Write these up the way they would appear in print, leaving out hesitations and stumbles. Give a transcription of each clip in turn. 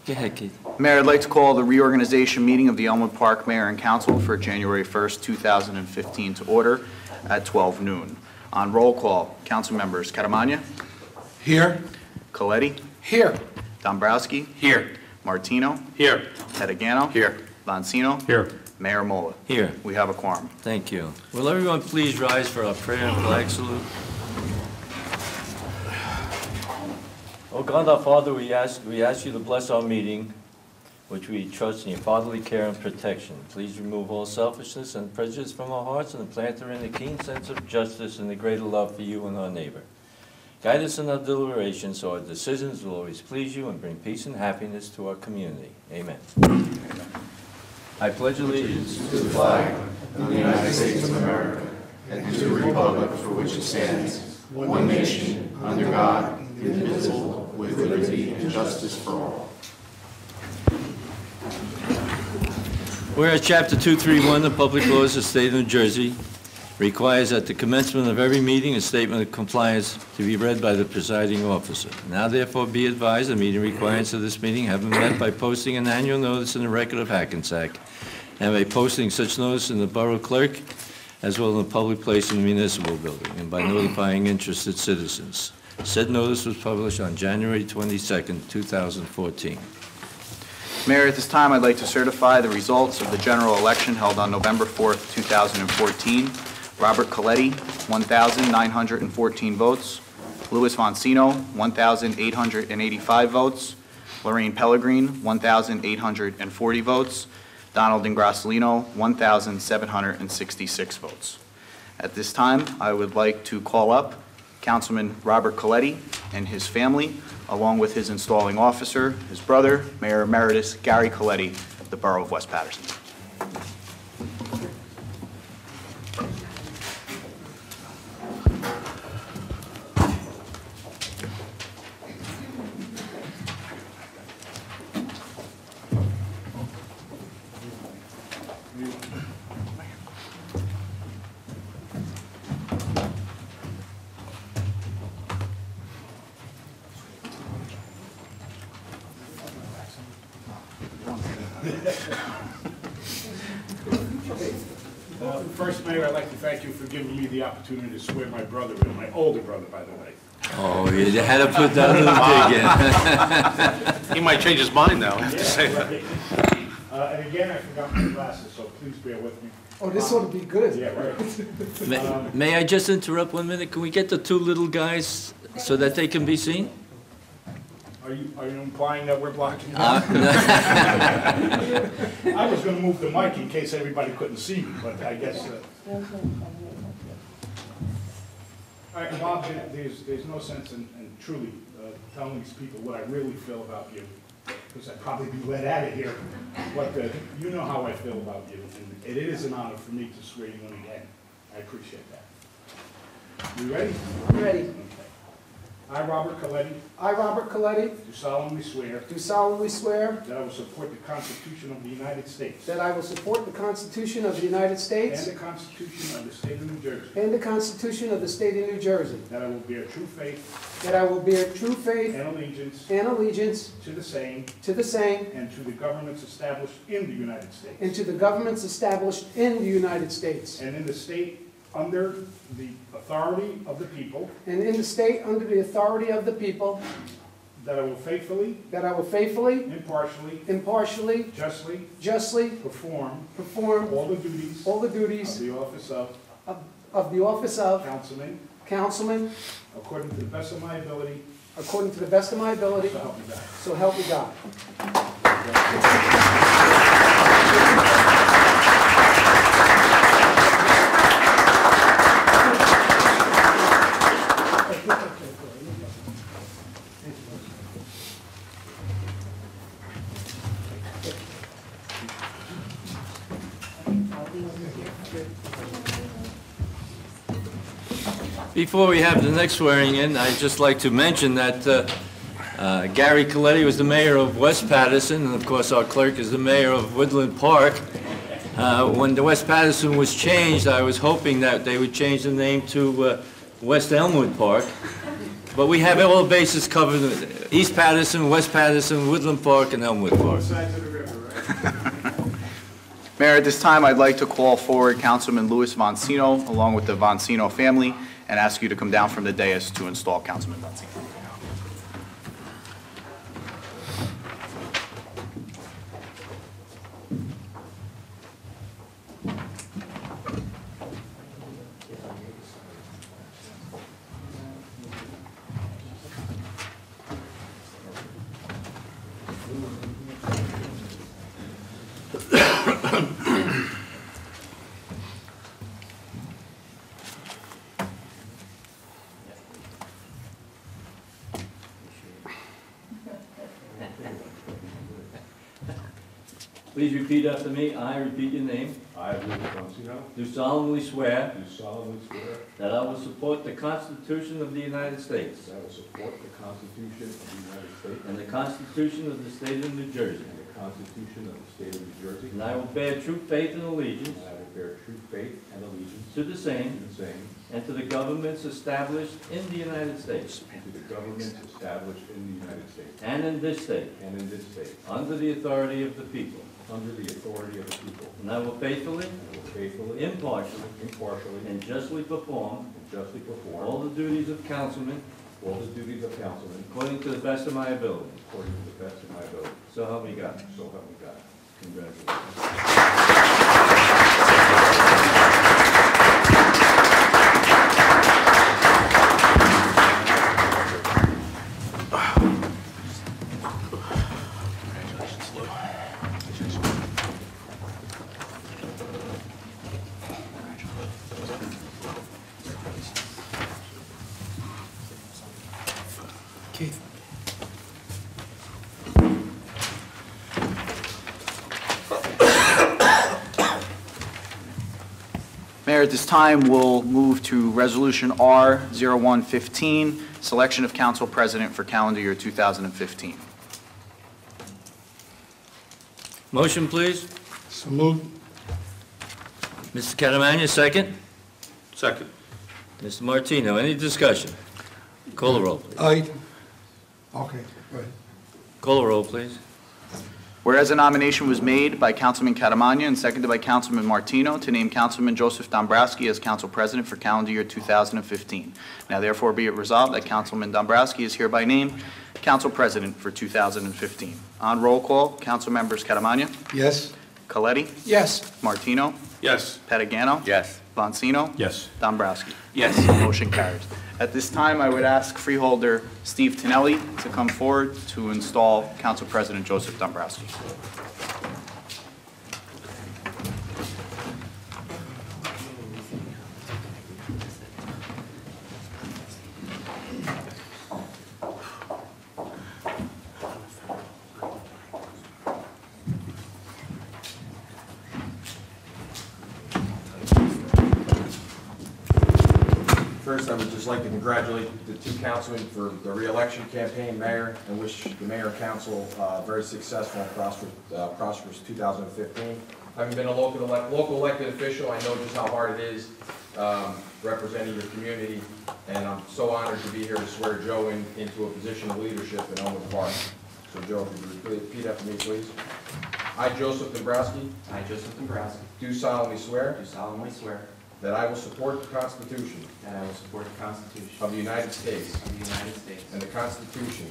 Go ahead, Keith. Mayor, I'd like to call the reorganization meeting of the Elmwood Park Mayor and Council for January 1st, 2015 to order at 12 noon. On roll call, council members Caramagna, Here. Coletti, Here. Dombrowski, Here. Martino, Here. Pedagano, Here. Bonsino, Here. Mayor Mola. Here. We have a quorum. Thank you. Will everyone please rise for our prayer and flag salute? Oh God, our Father, we ask you to bless our meeting, which we trust in your fatherly care and protection. Please remove all selfishness and prejudice from our hearts and plant therein a keen sense of justice and a greater love for you and our neighbor. Guide us in our deliberations so our decisions will always please you and bring peace and happiness to our community. Amen. I pledge allegiance to the flag of the United States of America and to the republic for which it stands, one nation, under God, indivisible, with liberty and justice for all. Whereas Chapter 231 of the Public Laws of the State of New Jersey requires at the commencement of every meeting a statement of compliance to be read by the presiding officer. Now therefore be advised the meeting requirements of this meeting have been met by posting an annual notice in the Record of Hackensack and by posting such notice in the Borough Clerk as well in a public place in the municipal building and by notifying interested citizens. Said notice was published on January 22nd, 2014. Mayor, at this time, I'd like to certify the results of the general election held on November 4th, 2014. Robert Coletti, 1,914 votes. Louis Voncino, 1,885 votes. Lorraine Pellegrin, 1,840 votes. Donald Ingrassalino, 1,766 votes. At this time, I would like to call up Councilman Robert Coletti and his family, along with his installing officer, his brother, Mayor Emeritus Gary Coletti of the Borough of West Paterson. First, Mayor, I'd like to thank you for giving me the opportunity to swear my brother in, my older brother, by the way. Oh, you had to put that little dig in. He might change his mind now, I have to say that. And again, I forgot my glasses, so please bear with me. Oh, this ought to be good. Yeah, right. May I just interrupt 1 minute? Can we get the two little guys so that they can be seen? Are you implying that we're blocking you? I was going to move the mic in case everybody couldn't see me, but I guess. All right, Bob, there's no sense in truly telling these people what I really feel about you, because I'd probably be let out of here. But you know how I feel about you, and it is an honor for me to swear you in again. I appreciate that. You ready? Ready. I, Robert Coletti, I, Robert Coletti, do solemnly swear do solemnly swear that I will support the Constitution of the United States that I will support the Constitution of the United and States the Constitution of the State of New Jersey, and the Constitution of the State of New Jersey, that I will bear true faith that I will bear true faith and allegiance and allegiance to the same to the same and to the governments established in the United States and to the governments established in the United States and in the state under the authority of the people, and in the state under the authority of the people, that I will faithfully, impartially, justly perform perform all the duties all the of duties the office of councilman according to the best of my ability, so help me God. so help me God. Before we have the next swearing in, I'd just like to mention that Gary Coletti was the mayor of West Paterson, and of course our clerk is the mayor of Woodland Park. When the West Paterson was changed, I was hoping that they would change the name to West Elmwood Park, But we have all bases covered, East Patterson, West Patterson, Woodland Park, and Elmwood Park. Sides of the river, right? Mayor, at this time, I'd like to call forward Councilman Louis Voncino, along with the Voncino family, and ask you to come down from the dais to install Councilman Voncino. Please repeat after me. I repeat your name. I, Louis Voncino, Do solemnly swear do solemnly swear that I will support the Constitution of the United States that I will support the Constitution of the United States and the Constitution of the State of New Jersey, and the Constitution of the State of New Jersey, and I will bear true faith and allegiance and I will bear true faith and allegiance to the to same the same and to the governments established in the United States and to the governments established in the United States and in this state, and in this state, under the authority of the people. under the authority of the people, And I will faithfully, and will faithfully, impartially, impartially, and justly perform and justly perform all the duties of councilman all the duties of councilman according to the best of my ability. according to the best of my ability. So help me God. So help me God. Congratulations. Mayor, at this time, we'll move to Resolution R-0115, selection of council president for calendar year 2015. Motion, please. So moved. Mr. Catamagna, second. Second. Mr. Martino, any discussion? Call the roll, please. Aye. Okay, right. Call the roll, please. Whereas a nomination was made by Councilman Catamagna and seconded by Councilman Martino to name Councilman Joseph Dombrowski as council president for calendar year 2015. Now therefore be it resolved that Councilman Dombrowski is hereby named council president for 2015. On roll call, council members Catamagna, Yes? Coletti, Yes. Martino, Yes. Patagano, Yes. Voncino, Yes. Dombrowski. Yes. Motion carries. At this time, I would ask freeholder Steve Tonelli to come forward to install Council President Joseph Dombrowski. First, I would just like to congratulate the two councilmen for the re-election campaign, mayor, and wish the mayor and council very successful and prosperous 2015. Having been a local elected official, I know just how hard it is representing your community, and I'm so honored to be here to swear Joe into a position of leadership in Elmwood Park. So Joe, if you would repeat after me, please. I, Joseph Dombrowski, I, Joseph Dombrowski, do solemnly swear do solemnly swear that I will support the Constitution that I will support the Constitution of the United States of the United States and the Constitution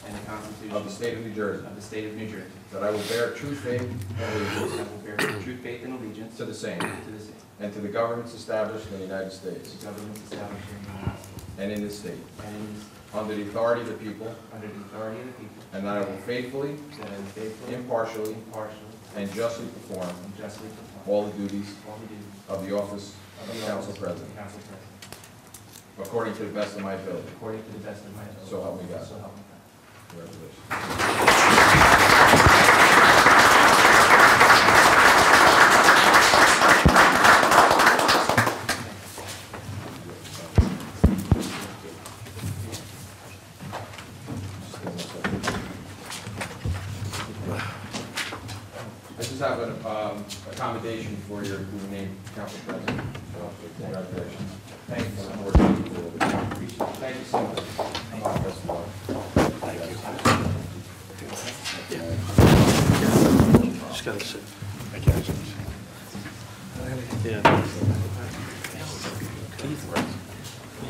and the Constitution of the State of New Jersey, of the State of New Jersey, that I will bear true faith and allegiance that I will bear true faith and allegiance to the same to the same, and to the governments established in the United to States the governments established in the United States and in this state, and in this, under the authority of the people, under the authority of the people, and that I will faithfully, that I will faithfully, impartially, impartially, and justly perform and justly perform all the duties all the duties of the office of of the council office president, of council president, according to the best of my ability. according to the best of my ability. So help me God. So help me God. Congratulations. I just have an accommodation for your name, council president. So, congratulations. Thank you so much. Thank you so much. Can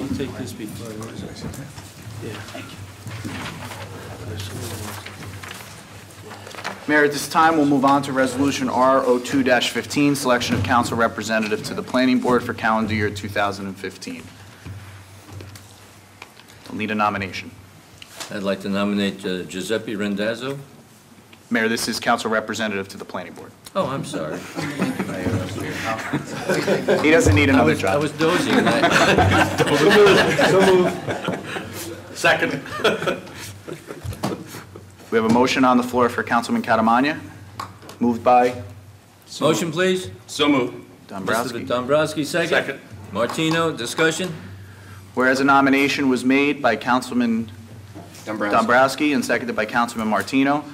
you take this before I lose it? Mayor, at this time, we'll move on to Resolution R02-15, Selection of Council Representative to the Planning Board for calendar year 2015. I'll need a nomination. I'd like to nominate Giuseppe Randazzo. Mayor, this is Council Representative to the Planning Board. Oh, I'm sorry. He doesn't need another I job. was dozing. and Second. We have a motion on the floor for Councilman Catamagna, moved by Motion, please. So moved. Dombrowski. Mr. Dombrowski, second. Second. Martino, discussion? Whereas a nomination was made by Councilman Dombrowski and seconded by Councilman Martino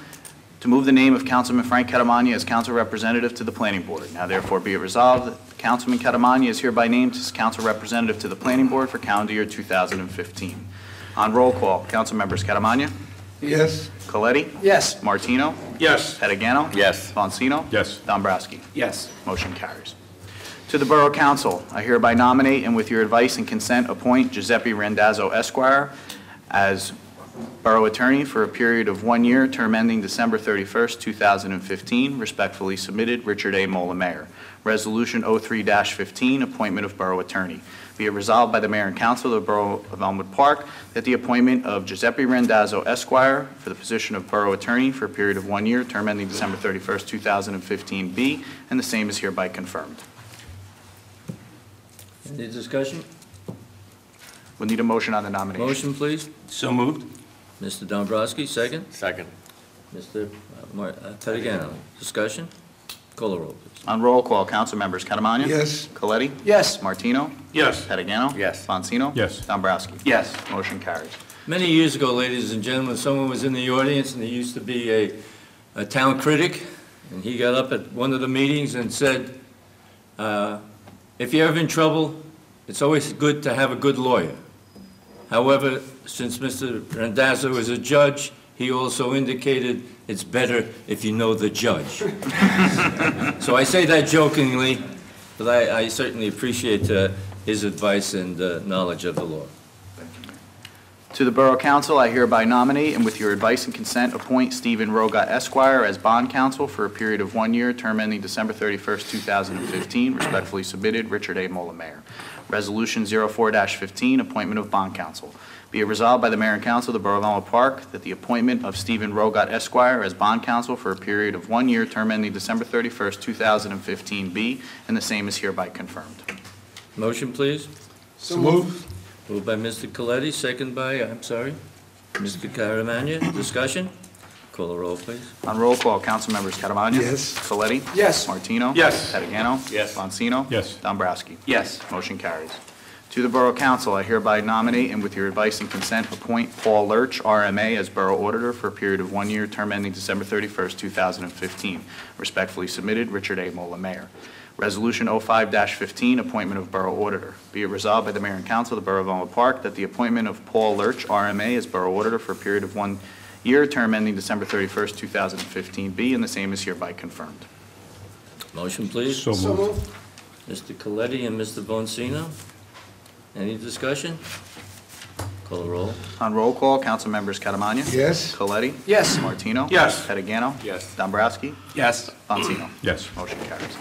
to move the name of Councilman Frank Catamagna as council representative to the planning board. Now therefore be it resolved that Councilman Catamagna is hereby named as council representative to the planning board for calendar year 2015. On roll call, council members Catamagna, Yes. Coletti, Yes. Martino, Yes. Pettigano. Yes. Bonsino. Yes. Dombrowski. Yes. Motion carries. To the Borough Council, I hereby nominate and with your advice and consent appoint Giuseppe Randazzo Esquire as Borough Attorney for a period of 1 year, term ending December 31st, 2015. Respectfully submitted, Richard A. Mola, Mayor. Resolution 03-15, Appointment of Borough Attorney. Be it resolved by the Mayor and Council of the Borough of Elmwood Park that the appointment of Giuseppe Randazzo Esquire for the position of Borough Attorney for a period of 1 year, term ending December 31st, 2015 be, and the same is hereby confirmed. Any discussion? We'll need a motion on the nomination. Motion, please. So moved. Mr. Dombrowski, second. Second. Mr. Pettigano, discussion? Call the roll, please. On roll call, council members Catamagna. Yes. Coletti. Yes. Martino. Yes. Pettigano. Yes. Bonsino. Yes. Dombrowski. Yes. Motion carries. Many years ago, ladies and gentlemen, someone was in the audience, and he used to be a town critic, and he got up at one of the meetings and said, if you're ever in trouble, it's always good to have a good lawyer. However, since Mr. Randazzo is a judge, he also indicated it's better if you know the judge. So I say that jokingly, but I certainly appreciate his advice and knowledge of the law. To the Borough Council, I hereby nominate and with your advice and consent appoint Stephen Rogat Esquire as bond counsel for a period of 1 year, term ending December 31st, 2015. Respectfully submitted, Richard A. Mola, Mayor. Resolution 04-15, Appointment of Bond Counsel. Be it resolved by the Mayor and Council of the Borough of Elmwood Park that the appointment of Stephen Rogat Esquire as bond counsel for a period of 1 year, term ending December 31st, 2015 be, and the same is hereby confirmed. Motion, please. So moved. Moved by Mr. Coletti, second by, Mr. Caramagna. Discussion? Call the roll, please. On roll call, council members Catamagna. Yes. Coletti. Yes. Martino. Yes. Pettigano. Yes. Bonsino. Yes. Dombrowski. Yes. Motion carries. To the Borough Council, I hereby nominate and with your advice and consent appoint Paul Lurch, RMA, as Borough Auditor for a period of 1 year, term ending December 31st, 2015. Respectfully submitted, Richard A. Mola, Mayor. Resolution 05-15, Appointment of Borough Auditor. Be it resolved by the Mayor and Council of the Borough of Elmwood Park that the appointment of Paul Lurch, RMA, as Borough Auditor for a period of 1 year, term ending December 31st, 2015 be, and the same is hereby confirmed. Motion, please. So moved. Mr. Coletti and Mr. Bonsino. Any discussion? Call the roll. On roll call, council members Catamagna. Yes. Coletti. Yes. Martino. Yes. Pettigano. Yes. Dombrowski. Yes. Bonsino. Yes. Motion carries.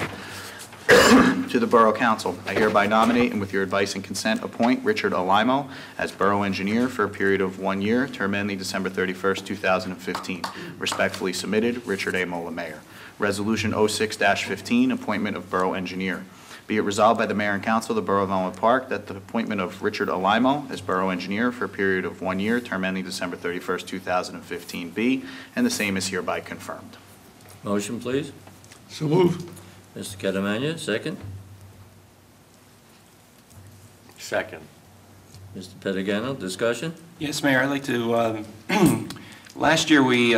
To the Borough Council, I hereby nominate and with your advice and consent appoint Richard Olimo as Borough Engineer for a period of 1 year, term ending December 31st, 2015. Respectfully submitted, Richard A. Mola, Mayor. Resolution 06-15, Appointment of Borough Engineer. Be it resolved by the Mayor and Council of the Borough of Elmwood Park that the appointment of Richard Olimo as Borough Engineer for a period of 1 year, term ending December 31st, 2015 be, and the same is hereby confirmed. Motion, please. So moved. Mr. Caramagna, second. Second. Mr. Pettigano, discussion? Yes, Mayor, I'd like to, last year we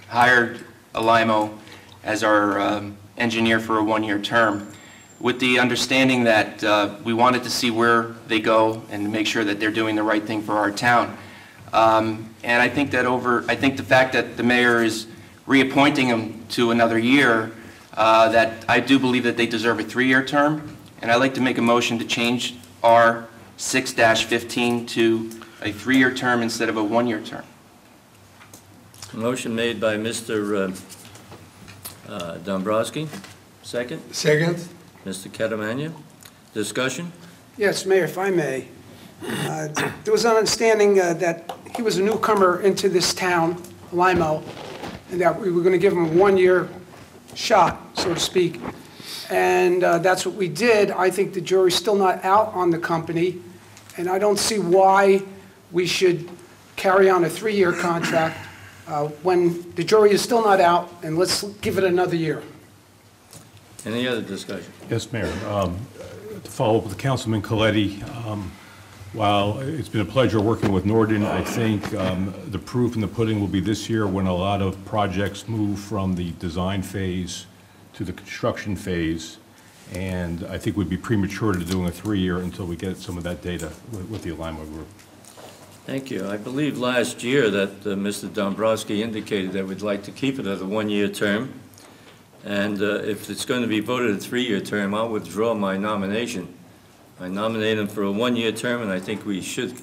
hired Alimo as our engineer for a 1-year term with the understanding that we wanted to see where they go and make sure that they're doing the right thing for our town. And I think that the fact that the mayor is reappointing them to another year, that I do believe that they deserve a 3-year term, and I'd like to make a motion to change R 6-15 to a 3-year term instead of a 1-year term. Motion made by Mr. Dombrowski. Second, Second? Mr. Catamagna. Discussion? Yes, Mayor, if I may. There was an understanding that he was a newcomer into this town, Limo, and that we were going to give him a 1-year shot, so to speak. And that's what we did. I think the jury's still not out on the company, and I don't see why we should carry on a 3-year contract when the jury is still not out, and let's give it another year. Any other discussion? Yes, Mayor. To follow up with Councilman Coletti, while it's been a pleasure working with Norden, I think the proof in the pudding will be this year when a lot of projects move from the design phase to the construction phase, and I think we'd be premature to doing a 3-year until we get some of that data with the Alamo Group. Thank you. I believe last year that Mr. Dombrowski indicated that we'd like to keep it at a 1-year term. And if it's going to be voted a 3-year term, I'll withdraw my nomination. I nominate him for a 1-year term, and I think we should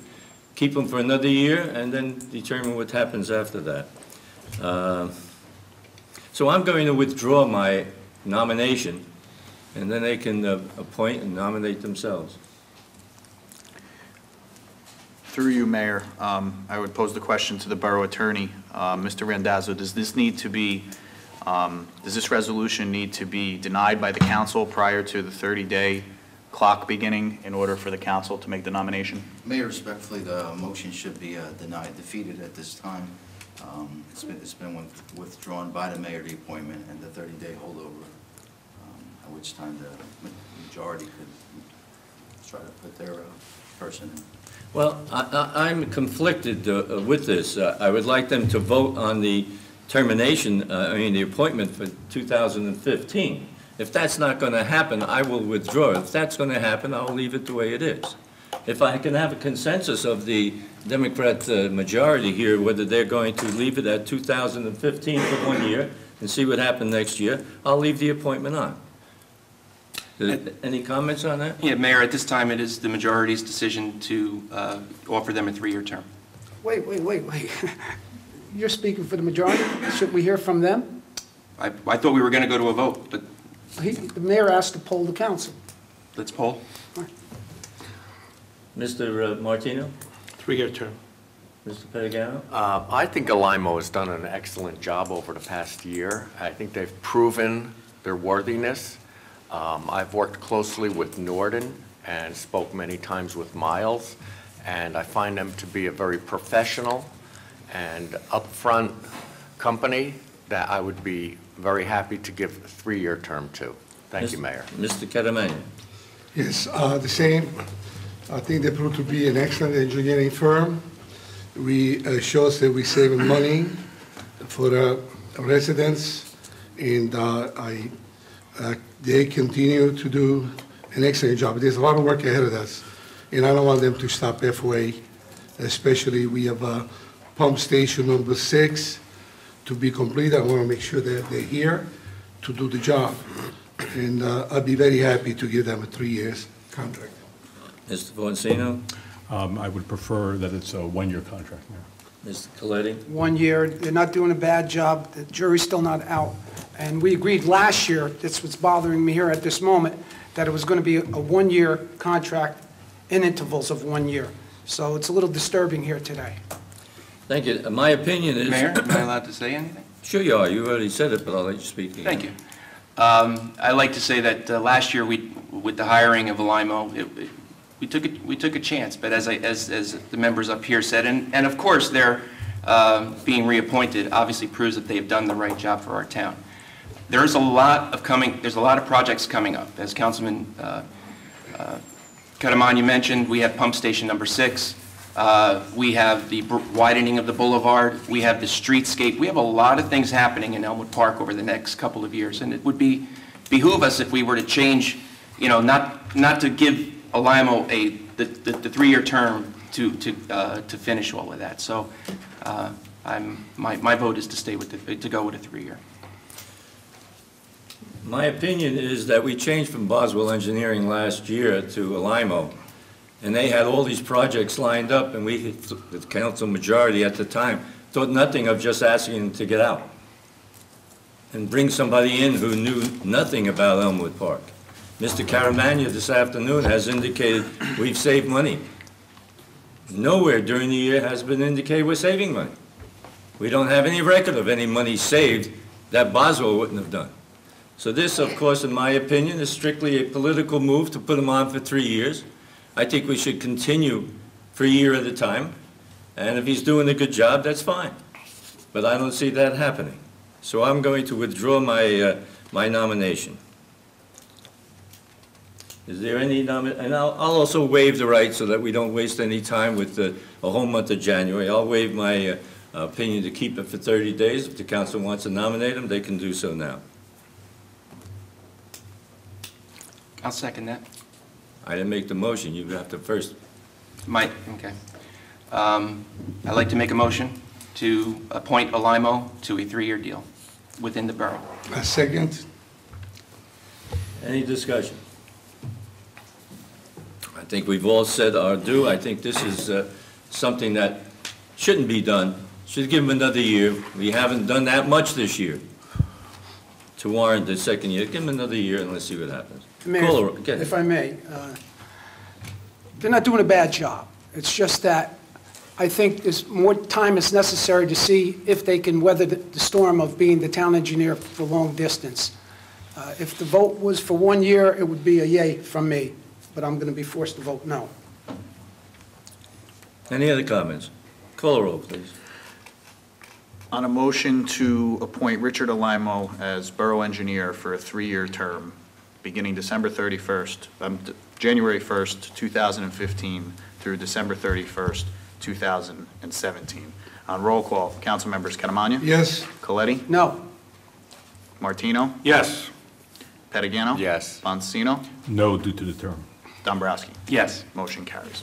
keep him for another year and then determine what happens after that. So I'm going to withdraw my nomination, and then they can appoint and nominate themselves. Through you, Mayor, I would pose the question to the Borough Attorney. Mr. Randazzo, does this resolution need to be denied by the council prior to the 30-day clock beginning in order for the council to make the nomination? Mayor, respectfully, the motion should be denied, defeated at this time. It's been withdrawn by the mayor, the appointment, and the 30-day holdover, at which time the majority could try to put their person in. Well, I'm conflicted with this. I would like them to vote on the termination, the appointment for 2015. If that's not going to happen, I will withdraw. If that's going to happen, I'll leave it the way it is. If I can have a consensus of the Democrat majority here, whether they're going to leave it at 2015 for 1 year and see what happens next year, I'll leave the appointment on. Any comments on that? Yeah, Mayor, at this time, it is the majority's decision to offer them a 3-year term. Wait. You're speaking for the majority? Should we hear from them? I thought we were going to go to a vote, but The mayor asked to poll the council. let's poll. Mr. Martino? 3-year term. Mr. Pettigano? I think Alimo has done an excellent job over the past year. I think they've proven their worthiness. I've worked closely with Norden and spoke many times with Miles, and I find them to be a very professional and upfront company that I would be very happy to give a 3-year term to. Thank you, Mayor. Mr. Catamagna? Yes, the same. I think they proved to be an excellent engineering firm. We shows that we saving money for the residents, and they continue to do an excellent job. There's a lot of work ahead of us, and I don't want them to stop halfway. Especially, we have a pump station number 6 to be complete. I want to make sure that they're here to do the job, and I'd be very happy to give them a 3-year contract. Mr. Boncino? I would prefer that it's a 1-year contract, Mayor. Mr. Coletti? 1 year, they're not doing a bad job, the jury's still not out. And we agreed last year, that's what's bothering me here at this moment, that it was going to be a 1-year contract in intervals of 1 year. So it's a little disturbing here today. Thank you. My opinion is... Mayor, am I allowed to say anything? Sure you are. You already said it, but I'll let you speak again. Thank you. I'd like to say that last year, with the hiring of Alimo, we took a chance, but as the members up here said, and of course they're being reappointed, obviously proves that they have done the right job for our town. There's a lot of projects coming up. As Councilman Catamagna mentioned, we have pump station number 6. We have the widening of the boulevard. We have the streetscape. We have a lot of things happening in Elmwood Park over the next couple of years, and it would behoove us if we were to change, not to give Alimo the 3-year term to finish all of that. So my vote is to stay with to go with a 3-year. My opinion is that we changed from Boswell Engineering last year to Alimo, and they had all these projects lined up, and we, the council majority at the time, thought nothing of just asking them to get out and bring somebody in who knew nothing about Elmwood Park. Mr. Caramagna this afternoon has indicated we've saved money. Nowhere during the year has been indicated we're saving money. We don't have any record of any money saved that Boswell wouldn't have done. So this, of course, in my opinion, is strictly a political move to put him on for 3 years. I think we should continue for a year at a time, and if he's doing a good job, that's fine. But I don't see that happening. So I'm going to withdraw my nomination. Is there any and I'll also waive the right so that we don't waste any time with a whole month of January. I'll waive my opinion to keep it for 30 days. If the council wants to nominate him, they can do so now. I'll second that. I didn't make the motion. You have to first. Okay. I'd like to make a motion to appoint Alimo to a 3-year deal within the borough. A second. Any discussion? I think we've all said our due. I think this is something that shouldn't be done. Should give him another year. We haven't done that much this year to warrant the second year. Give him another year and let's see what happens. Mayor, if I may, they're not doing a bad job. It's just that I think there's more time is necessary to see if they can weather the storm of being the town engineer for long distance. If the vote was for 1 year, it would be a yay from me, but I'm going to be forced to vote no. Any other comments? Call the roll, please. On a motion to appoint Richard Alimo as Borough Engineer for a 3-year term, beginning December 31st, January 1st, 2015 through December 31st, 2017. On roll call, council members Caramagna? Yes. Coletti? No. Martino? Yes. Pettigano? Yes. Bonsino? No, due to the term. Dombrowski? Yes. Motion carries.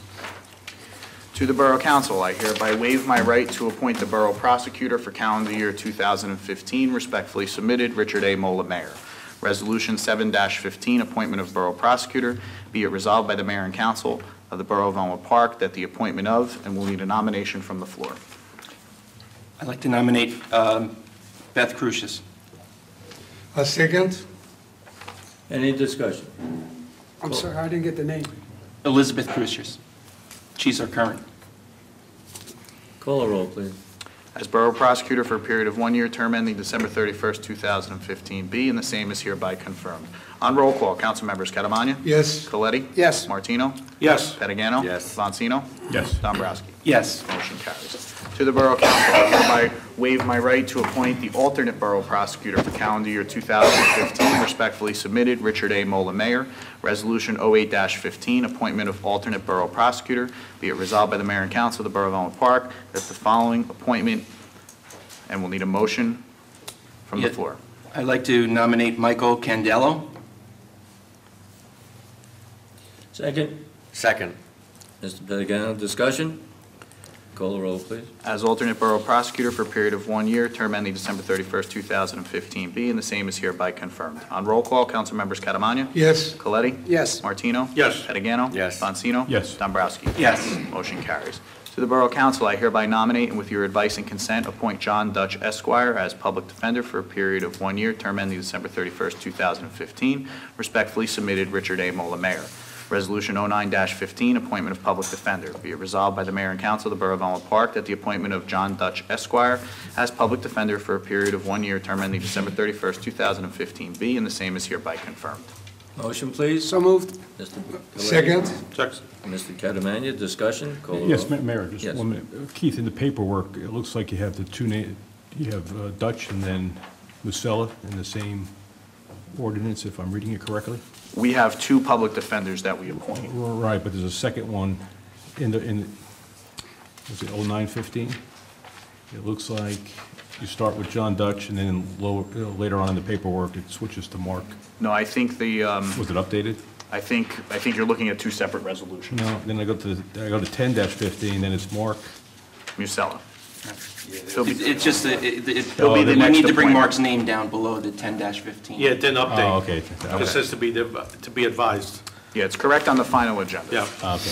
To the Borough Council, I hereby waive my right to appoint the Borough Prosecutor for calendar year 2015, respectfully submitted, Richard A. Mola, Mayor. Resolution 7-15, appointment of Borough Prosecutor, be it resolved by the Mayor and Council of the Borough of Elmwood Park that the appointment of, and will need a nomination from the floor. I'd like to nominate Beth Crucius. A second. Any discussion? I'm sorry, I didn't get the name. Elizabeth Crucius. She's our current. Call the roll, please. As Borough Prosecutor for a period of 1 year, term ending December 31st, 2015, be, and the same is hereby confirmed. On roll call, council members Caramagna? Yes. Coletti? Yes. Martino? Yes. Pettigano? Yes. Bonsino? Yes. Dombrowski? Yes. Motion carries. To the Borough Council, I hereby waive my right to appoint the alternate Borough Prosecutor for calendar year 2015, respectfully submitted, Richard A. Mola, Mayor. Resolution 08-15, appointment of alternate Borough Prosecutor. Be it resolved by the Mayor and Council of the Borough of Elmwood Park that the following appointment, and we'll need a motion from the Yeah. floor. I'd like to nominate Michael Candello. Second. Second. Mr. Pettigano, discussion? Call the roll, please. As alternate Borough Prosecutor for a period of 1 year, term ending December 31st, 2015, be, and the same is hereby confirmed. On roll call, council members Caramagna? Yes. Coletti? Yes. Martino? Yes. Pettigano? Yes. Bonsino? Yes. Dombrowski? Yes. Motion carries. To the Borough Council, I hereby nominate, and with your advice and consent, appoint John Dutch Esquire as Public Defender for a period of 1 year, term ending December 31st, 2015. Respectfully submitted, Richard A. Mola, Mayor. Resolution 09-15, appointment of Public Defender. Be it resolved by the Mayor and Council of the Borough of Elmwood Park that the appointment of John Dutch Esquire as Public Defender for a period of 1 year, term ending December 31st, 2015 be, and the same is hereby confirmed. Motion, please. So moved. Mr. Coletti. Second. Mr. Caramagna, discussion? Call the Yes, roll. Mayor, just Yes. 1 minute. Keith, in the paperwork, it looks like you have the two names, you have Dutch and then Musella in the same ordinance, if I'm reading it correctly? We have 2 public defenders that we appoint. Right, but there's a second one was it 09-15? It looks like you start with John Dutch, and then later on in the paperwork, it switches to Mark. No, I think the, Was it updated? I think you're looking at 2 separate resolutions. No, then I go to 10-15, then it's Mark. Musella. He'll be- It's just, He'll be the we next need to bring appointment. Mark's name down below the 10-15. Yeah, then Oh, update. okay. It says to be advised. Yeah, it's correct on the final agenda. Yeah. Okay.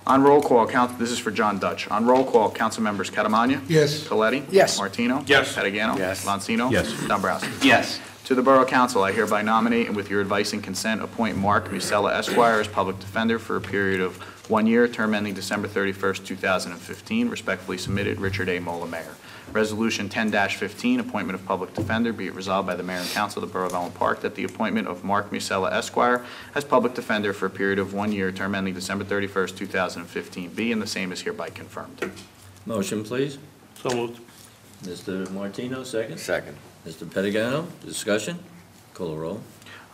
On roll call, this is for John Dutch. On roll call, council members Catamagna. Yes. Coletti. Yes. Martino. Yes. Pettigano. Yes. Monsino. Yes. Dombrowski. Yes. To the Borough Council, I hereby nominate, and with your advice and consent, appoint Mark Musella Esquire as Public Defender for a period of 1 year, term ending December 31st, 2015. Respectfully submitted, Richard A. Mola, Mayor. Resolution 10-15, Appointment of Public Defender, be it resolved by the Mayor and Council of the Borough of Elmwood Park that the appointment of Mark Musella Esquire as Public Defender for a period of 1 year, term ending December 31st, 2015 be, and the same is hereby confirmed. Motion, please. So moved. Mr. Martino, second. Second. Mr. Pettigano, discussion? Call a roll.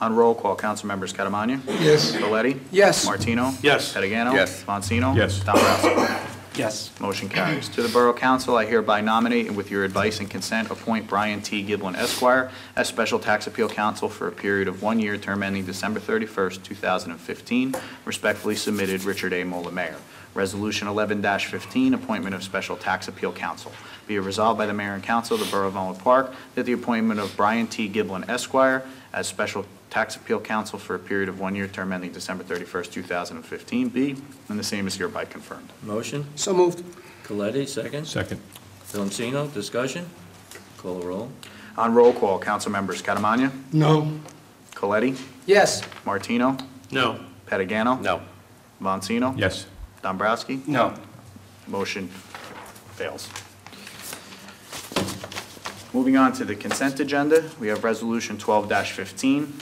On roll call, council members Catamagna. Yes. Coletti. Yes. Martino. Yes. Pettigano. Yes. Monsino. Yes. Dombrowski. Yes. Motion carries. To the Borough Council, I hereby nominate, and with your advice and consent, appoint Brian T. Giblin Esquire as Special Tax Appeal Counsel for a period of 1 year, term ending December 31st, 2015. Respectfully submitted, Richard A. Mola, Mayor. Resolution 11-15, Appointment of Special Tax Appeal Counsel. Be it resolved by the Mayor and Council of the Borough of Elmwood Park that the appointment of Brian T. Giblin Esquire as Special Tax Appeal Counsel for a period of 1 year, term ending December 31st, 2015 be, and the same is hereby confirmed. Motion. So moved. Coletti, second. Second. Filipino, discussion? Call a roll. On roll call, council members Catamagna. No. Coletti. Yes. Martino. No. Pettigano. No. Monsino. Yes. Dombrowski. No. Motion fails. Moving on to the consent agenda, we have Resolution 12-15,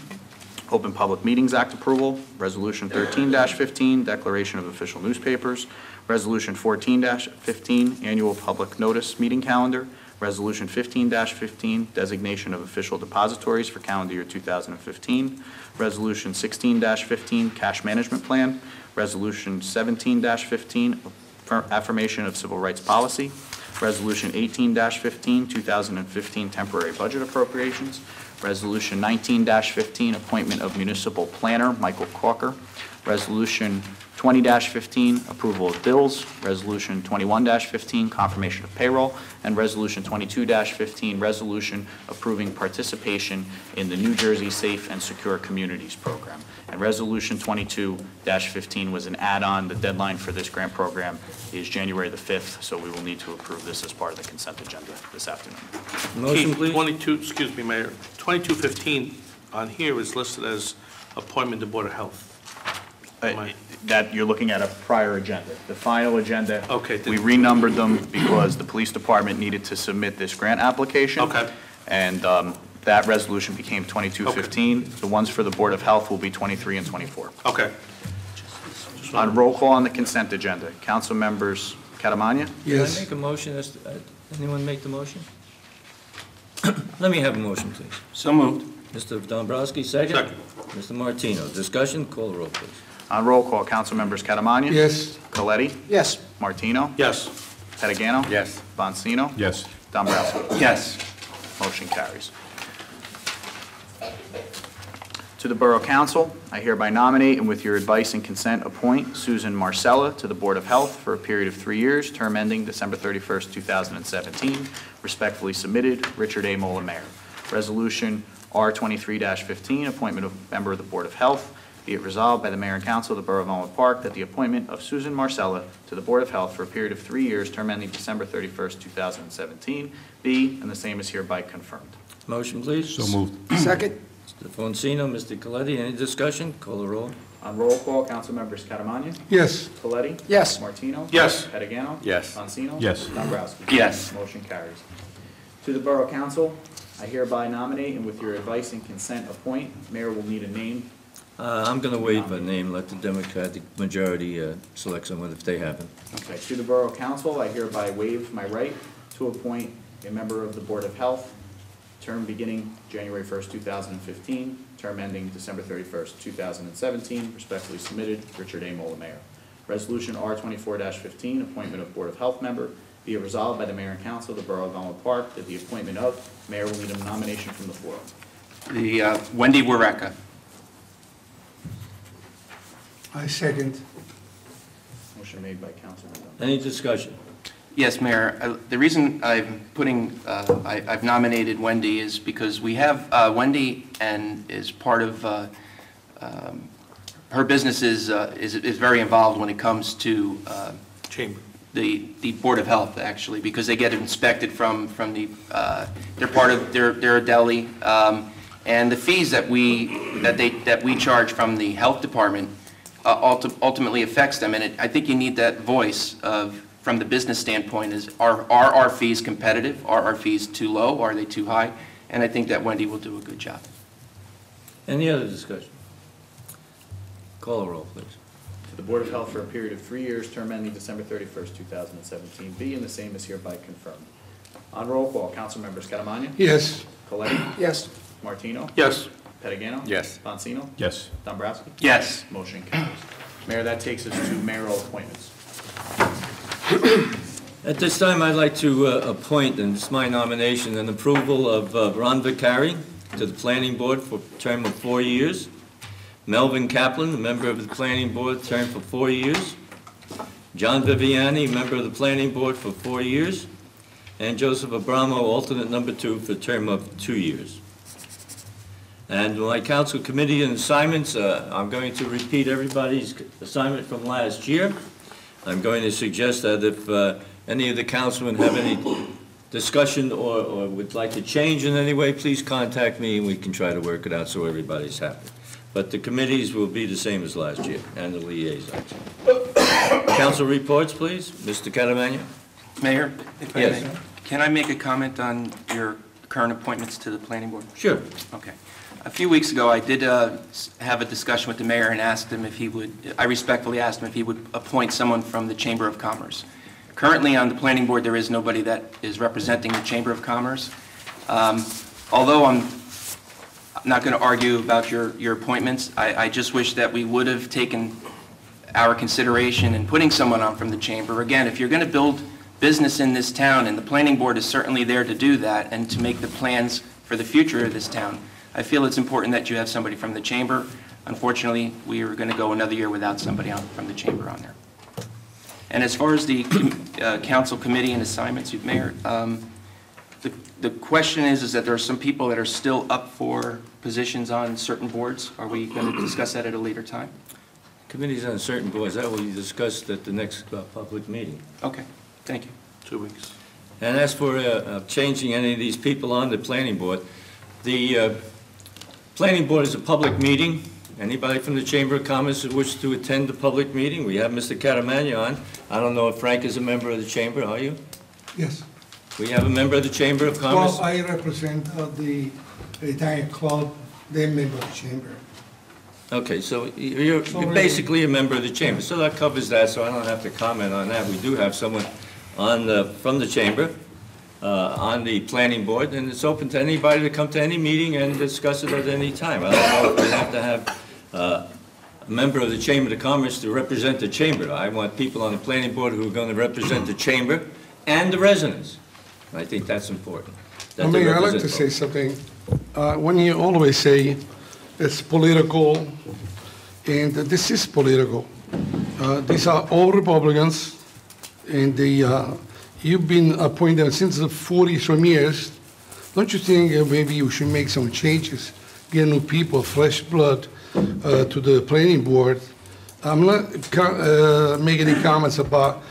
Open Public Meetings Act approval, Resolution 13-15, Declaration of Official Newspapers, Resolution 14-15, Annual Public Notice Meeting Calendar, Resolution 15-15, Designation of Official Depositories for calendar year 2015, Resolution 16-15, Cash Management Plan, Resolution 17-15, Affirmation of Civil Rights Policy, Resolution 18-15, 2015 Temporary Budget Appropriations, Resolution 19-15, Appointment of Municipal Planner Michael Corker, Resolution 20-15, Approval of Bills, Resolution 21-15, Confirmation of Payroll, and Resolution 22-15, Resolution approving participation in the New Jersey Safe and Secure Communities Program. And Resolution 22-15 was an add-on. The deadline for this grant program is January the 5th, so we will need to approve this as part of the consent agenda this afternoon. Motion, Keith, please. 22, excuse me, Mayor. 2215 on here is listed as appointment to Board of Health. That, you're looking at a prior agenda. The final agenda, Okay. we renumbered them because the police department needed to submit this grant application. Okay. And that resolution became 2215. The ones for the Board of Health will be 23 and 24. Okay. On roll call on the consent agenda, council members Catamagna. Can I Yes. make a motion? Anyone make the motion? Let me have a motion, please. So moved. Mr. Dombrowski, second. Second. Mr. Martino, discussion? Call a roll, please. On roll call, council members Catamagna. Yes. Coletti. Yes. Martino. Yes. Pettigano. Yes. Bonsino. Yes. Dombrowski. Yes. Motion carries. To the Borough Council, I hereby nominate, and with your advice and consent, appoint Susan Marcella to the Board of Health for a period of 3 years, term ending December 31st, 2017. Respectfully submitted, Richard A. Mola, Mayor. Resolution R23-15, appointment of member of the Board of Health. Be it resolved by the Mayor and Council of the Borough of Elmwood Park that the appointment of Susan Marcella to the Board of Health for a period of 3 years, term ending December 31st, 2017, be, and the same is hereby confirmed. Motion, please. So moved. Second. Mr. Foncino, Mr. Coletti, any discussion? Call a roll. On roll call, council members Catamagna. Yes. Coletti. Yes. Martino. Yes. Pettigano. Yes. Bonsino. Yes. Dombrowski. Yes. Motion carries. To the Borough Council, I hereby nominate, and with your advice and consent, appoint. Mayor will need a name. I'm going to waive a name, let the Democratic majority select someone if they happen. Okay, to the Borough Council, I hereby waive my right to appoint a member of the Board of Health, term beginning January 1st, 2015, term ending December 31st, 2017. Respectfully submitted, Richard A. Mola, Mayor. Resolution R24-15, appointment of Board of Health member. Be it resolved by the Mayor and Council of the Borough of Elmwood Park that the appointment of Mayor will need a nomination from the floor. The Wendy Wareka. I second. Motion made by Councilman Dunn. Any discussion? Yes, Mayor. The reason I've nominated Wendy is because we have, Wendy and is part of, her business is very involved when it comes to Chamber. the Board of Health, actually, because they get inspected from the, they're part of, they're a deli, and the fees that we charge from the Health Department ultimately affects them, and I think you need that voice from the business standpoint is, are our fees competitive? Are our fees too low? Are they too high? And I think that Wendy will do a good job. Any other discussion? Call a roll, please. To the Board of Health for a period of 3 years, term ending December 31st, 2017. B, and the same is hereby confirmed. On roll call, Councilmembers Scaramagna? Yes. Coletti? Yes. Martino? Yes. Pettigano? Yes. Bonsino? Yes. Dombrowski? Yes. Motion carries. Mayor, that takes us to mayoral appointments. At this time, I'd like to appoint, and it's my nomination, and approval of Ron Vicari to the Planning Board for a term of 4 years. Melvin Kaplan, a member of the Planning Board, term for 4 years. John Viviani, member of the Planning Board for 4 years. And Joseph Abramo, alternate number 2, for a term of 2 years. And my council committee and assignments, I'm going to repeat everybody's assignment from last year. I'm going to suggest that if any of the councilmen have any discussion or would like to change in any way, please contact me and we can try to work it out so everybody's happy. But the committees will be the same as last year, and the liaisons. Council reports, please. Mr. Caramagna? Mayor, if I Yes. may, can I make a comment on your current appointments to the Planning Board? Sure. Okay. A few weeks ago, I did have a discussion with the mayor and asked him if he would, I respectfully asked him if he would appoint someone from the Chamber of Commerce. Currently, on the Planning Board, there is nobody that is representing the Chamber of Commerce. Although I'm not going to argue about your appointments, I just wish that we would have taken our consideration in putting someone on from the Chamber. Again, if you're going to build business in this town, and the Planning Board is certainly there to do that and to make the plans for the future of this town, I feel it's important that you have somebody from the Chamber. Unfortunately, we are going to go another year without somebody from the Chamber on there. And as far as the council committee and assignments, Mayor, the question is that there are some people that are still up for positions on certain boards. Are we going to discuss that at a later time? Committees on certain boards, that will be discussed at the next public meeting. Okay, thank you. 2 weeks. And as for changing any of these people on the planning board, the planning board is a public meeting. Anybody from the Chamber of Commerce who wishes to attend the public meeting, we have Mr. Caramagna on. I don't know if Frank is a member of the Chamber, are you? Yes. We have a member of the Chamber of Commerce? Well, I represent the Italian club, they're member of the chamber. Okay, so you're basically a member of the Chamber, so that covers that, so I don't have to comment on that. We do have someone from the Chamber on the planning board, and it's open to anybody to come to any meeting and discuss it at any time. I don't know if we have to have a member of the Chamber of Commerce to represent the Chamber. I want people on the planning board who are going to represent the Chamber and the residents. I think that's important. that they Mayor, I'd like to represent say something. When you always say it's political, and this is political. These are all Republicans, and you've been appointed since the 40-some years. Don't you think maybe you should make some changes, get new people, fresh blood to the planning board? I'm not making any comments about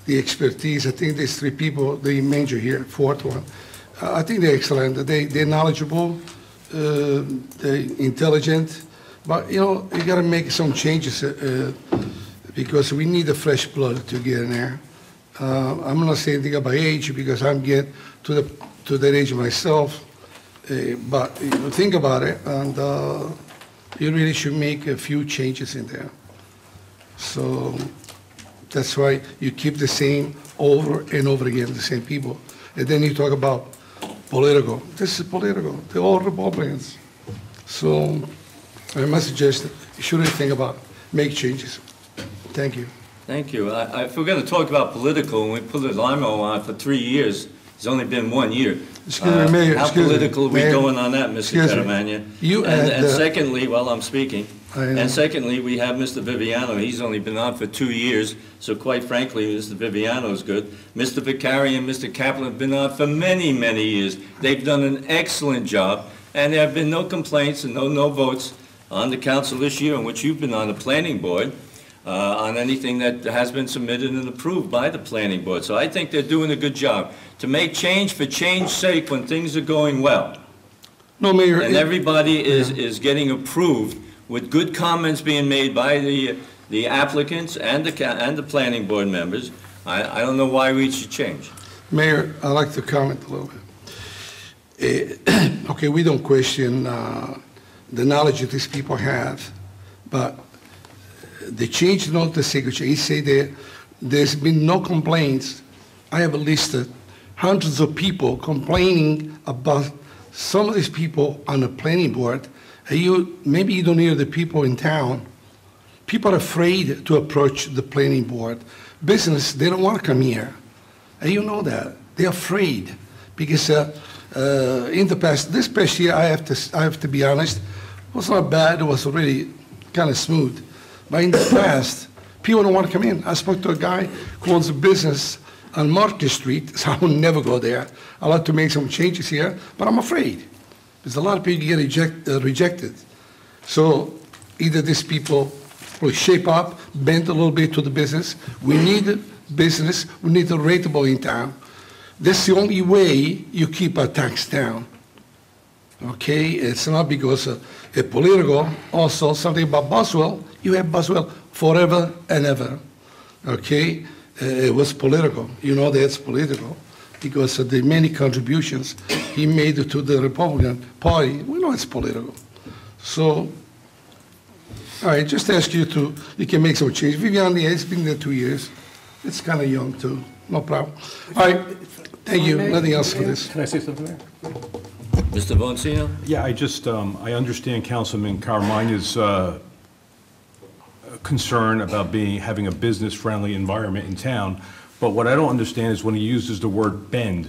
the expertise. I think there's 3 people, the manager here, 4th one. I think they're excellent. They're knowledgeable, they're intelligent, but you got to make some changes because we need the fresh blood to get in there. I'm not saying anything about age because I'm getting to that age myself, but think about it, and you really should make a few changes in there. So that's why you keep the same over and over again, the same people. And then you talk about political. This is political. They're all Republicans. So I must suggest that you shouldn't think about make changes. Thank you. Thank you. If we're going to talk about political, when we put Limo on for 3 years, it's only been 1 year. Excuse me, Mayor. How political are we going on that, Mr. Caramagna? You and secondly, while I'm speaking, And secondly, we have Mr. Viviano. He's only been on for 2 years, so quite frankly, Mr. Viviano is good. Mr. Vicari and Mr. Kaplan have been on for many, many years. They've done an excellent job, and there have been no complaints and no votes on the council this year in which you've been on the planning board on anything that has been submitted and approved by the planning board. So I think they're doing a good job to make change for change's sake when things are going well. No, Mayor. And everybody is getting approved with good comments being made by the applicants and the planning board members. I don't know why we should change. Mayor, I'd like to comment a little bit. Okay, we don't question the knowledge that these people have, but the change not the signature. He said that there's been no complaints. I have listed hundreds of people complaining about some of these people on the planning board. Maybe you don't hear the people in town. People are afraid to approach the planning board. Business, they don't want to come here. And you know that. They're afraid because in the past, this past year, I have to be honest, was not bad. It was really kind of smooth. But in the past, people don't want to come in. I spoke to a guy who owns a business on Market Street, so I will never go there. I'd like to make some changes here, but I'm afraid. Because a lot of people get rejected. So either these people will shape up, bend a little bit to the business. We need business. We need a rateable in town. That's the only way you keep our tax down. Okay? It's not because it's political. Also, something about Boswell. You have Boswell forever and ever. Okay? It was political. You know that it's political because of the many contributions he made to the Republican Party. We know it's political. So, all right, just ask you you can make some change. Viviani has been there 2 years. It's kind of young too. No problem. All right, thank you. Nothing else for this. Can I say something, Mayor? Mr. Boncino? Yeah, I understand Councilman Carmagna's concern about having a business-friendly environment in town, but what I don't understand is when he uses the word bend,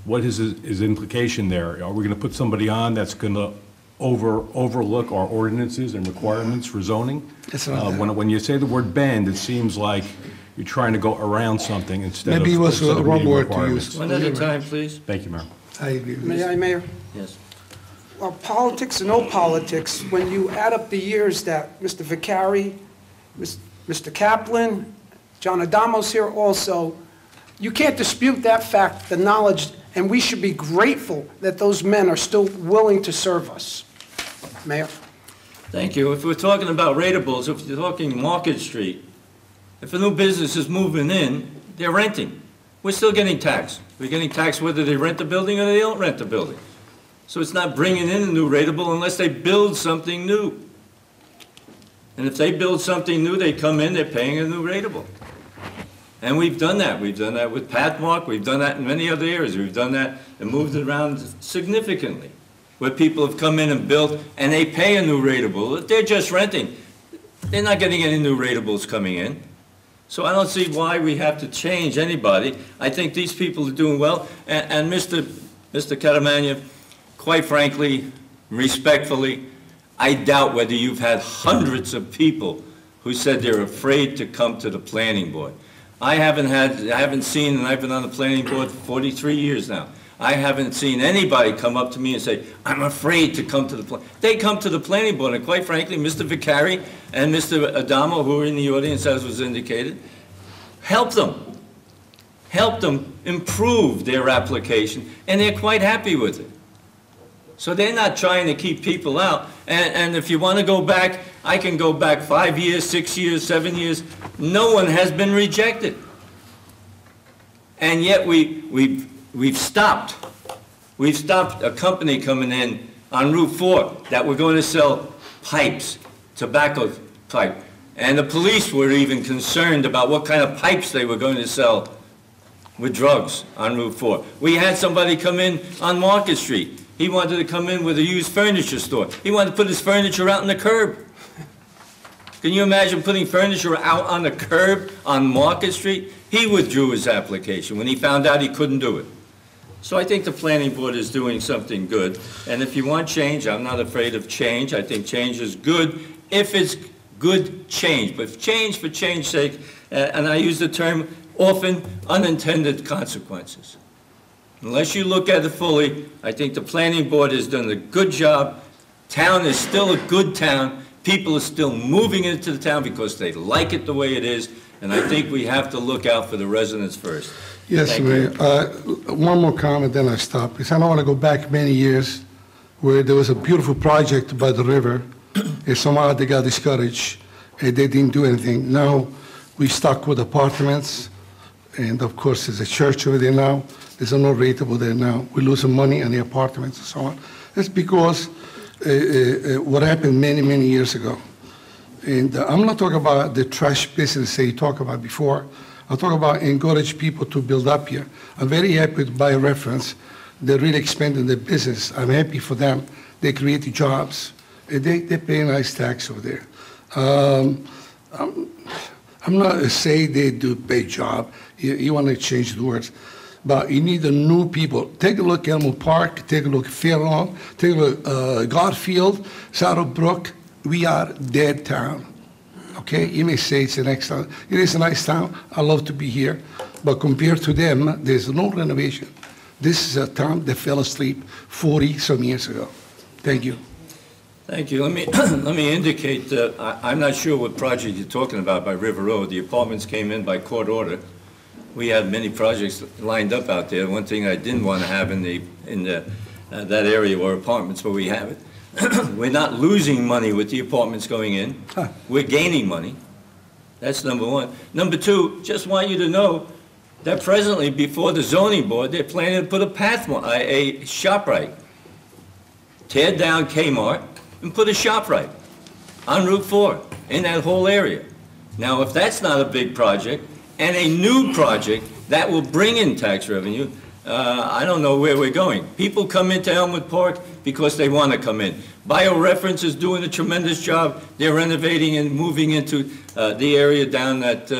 what is his implication there? Are we going to put somebody on that's going to overlook our ordinances and requirements for zoning? It's not that. When you say the word bend, it seems like you're trying to go around something instead Maybe it was of the wrong meeting word to requirements. use. One at a time, please. Thank you, Mayor. I agree with May this. I, Mayor? Yes. Well, politics or no politics, when you add up the years that Mr. Vicari, Mr. Kaplan, John Adamo's here also, you can't dispute that fact, the knowledge, and we should be grateful that those men are still willing to serve us. Mayor? Thank you. If we're talking about ratables, if you're talking Market Street, if a new business is moving in, they're renting. We're still getting taxed. We're getting taxed whether they rent the building or they don't rent the building. So it's not bringing in a new ratable unless they build something new. And if they build something new, they come in, they're paying a new ratable. And we've done that. We've done that with Patmark. We've done that in many other areas. We've done that and moved it around significantly, where people have come in and built, and they pay a new ratable. If they're just renting, they're not getting any new ratables coming in. So I don't see why we have to change anybody. I think these people are doing well. And Mr. Caramagna, quite frankly, respectfully, I doubt whether you've had hundreds of people who said they're afraid to come to the planning board. I haven't seen, and I've been on the planning board for 43 years now, I haven't seen anybody come up to me and say, I'm afraid to come to the planning. They come to the planning board, and quite frankly, Mr. Vicari and Mr. Adamo, who are in the audience, as was indicated, help them. Help them improve their application, and they're quite happy with it. So they're not trying to keep people out. And if you want to go back, I can go back 5 years, 6 years, 7 years. No one has been rejected. And yet we've stopped. We've stopped a company coming in on Route 4 that were going to sell pipes, tobacco pipe. And the police were even concerned about what kind of pipes they were going to sell with drugs on Route 4. We had somebody come in on Market Street. He wanted to come in with a used furniture store. He wanted to put his furniture out on the curb. Can you imagine putting furniture out on the curb on Market Street? He withdrew his application when he found out he couldn't do it. So I think the planning board is doing something good. And if you want change, I'm not afraid of change. I think change is good if it's good change, but change for change's sake, and I use the term often, unintended consequences. Unless you look at it fully, I think the planning board has done a good job. Town is still a good town. People are still moving into the town because they like it the way it is, and I think we have to look out for the residents first. Yes, Thank Mayor. you. One more comment, then I stop. Because I don't want to go back many years where there was a beautiful project by the river, and somehow they got discouraged, and they didn't do anything. Now, we stuck with apartments, and of course, there's a church over there now. There's no rate over there now. We're losing money on the apartments and so on. That's because what happened many, many years ago. And I'm not talking about the trash business that you talked about before. I'm talking about encourage people to build up here. I'm very happy by reference. They're really expanding their business. I'm happy for them. They create jobs. They pay a nice tax over there. I'm not saying they do a bad job. You want to change the words. But you need the new people. Take a look at Elmwood Park, take a look at Fairlawn, take a look Garfield, Saddlebrook. We are dead town. Okay, you may say it's a nice town. It is a nice town. I love to be here. But compared to them, there's no renovation. This is a town that fell asleep 40-some years ago. Thank you. Thank you. Let me indicate, I'm not sure what project you're talking about by River Road. The apartments came in by court order. We have many projects lined up out there. One thing I didn't want to have in that area were apartments, but we have it. We're not losing money with the apartments going in. We're gaining money. That's number one. Number two, just want you to know that presently, before the zoning board, they're planning to put a ShopRite. Tear down Kmart and put a ShopRite on Route 4 in that whole area. Now, if that's not a big project, and a new project that will bring in tax revenue, I don't know where we're going. People come into Elmwood Park because they want to come in. BioReference is doing a tremendous job. They're renovating and moving into the area down at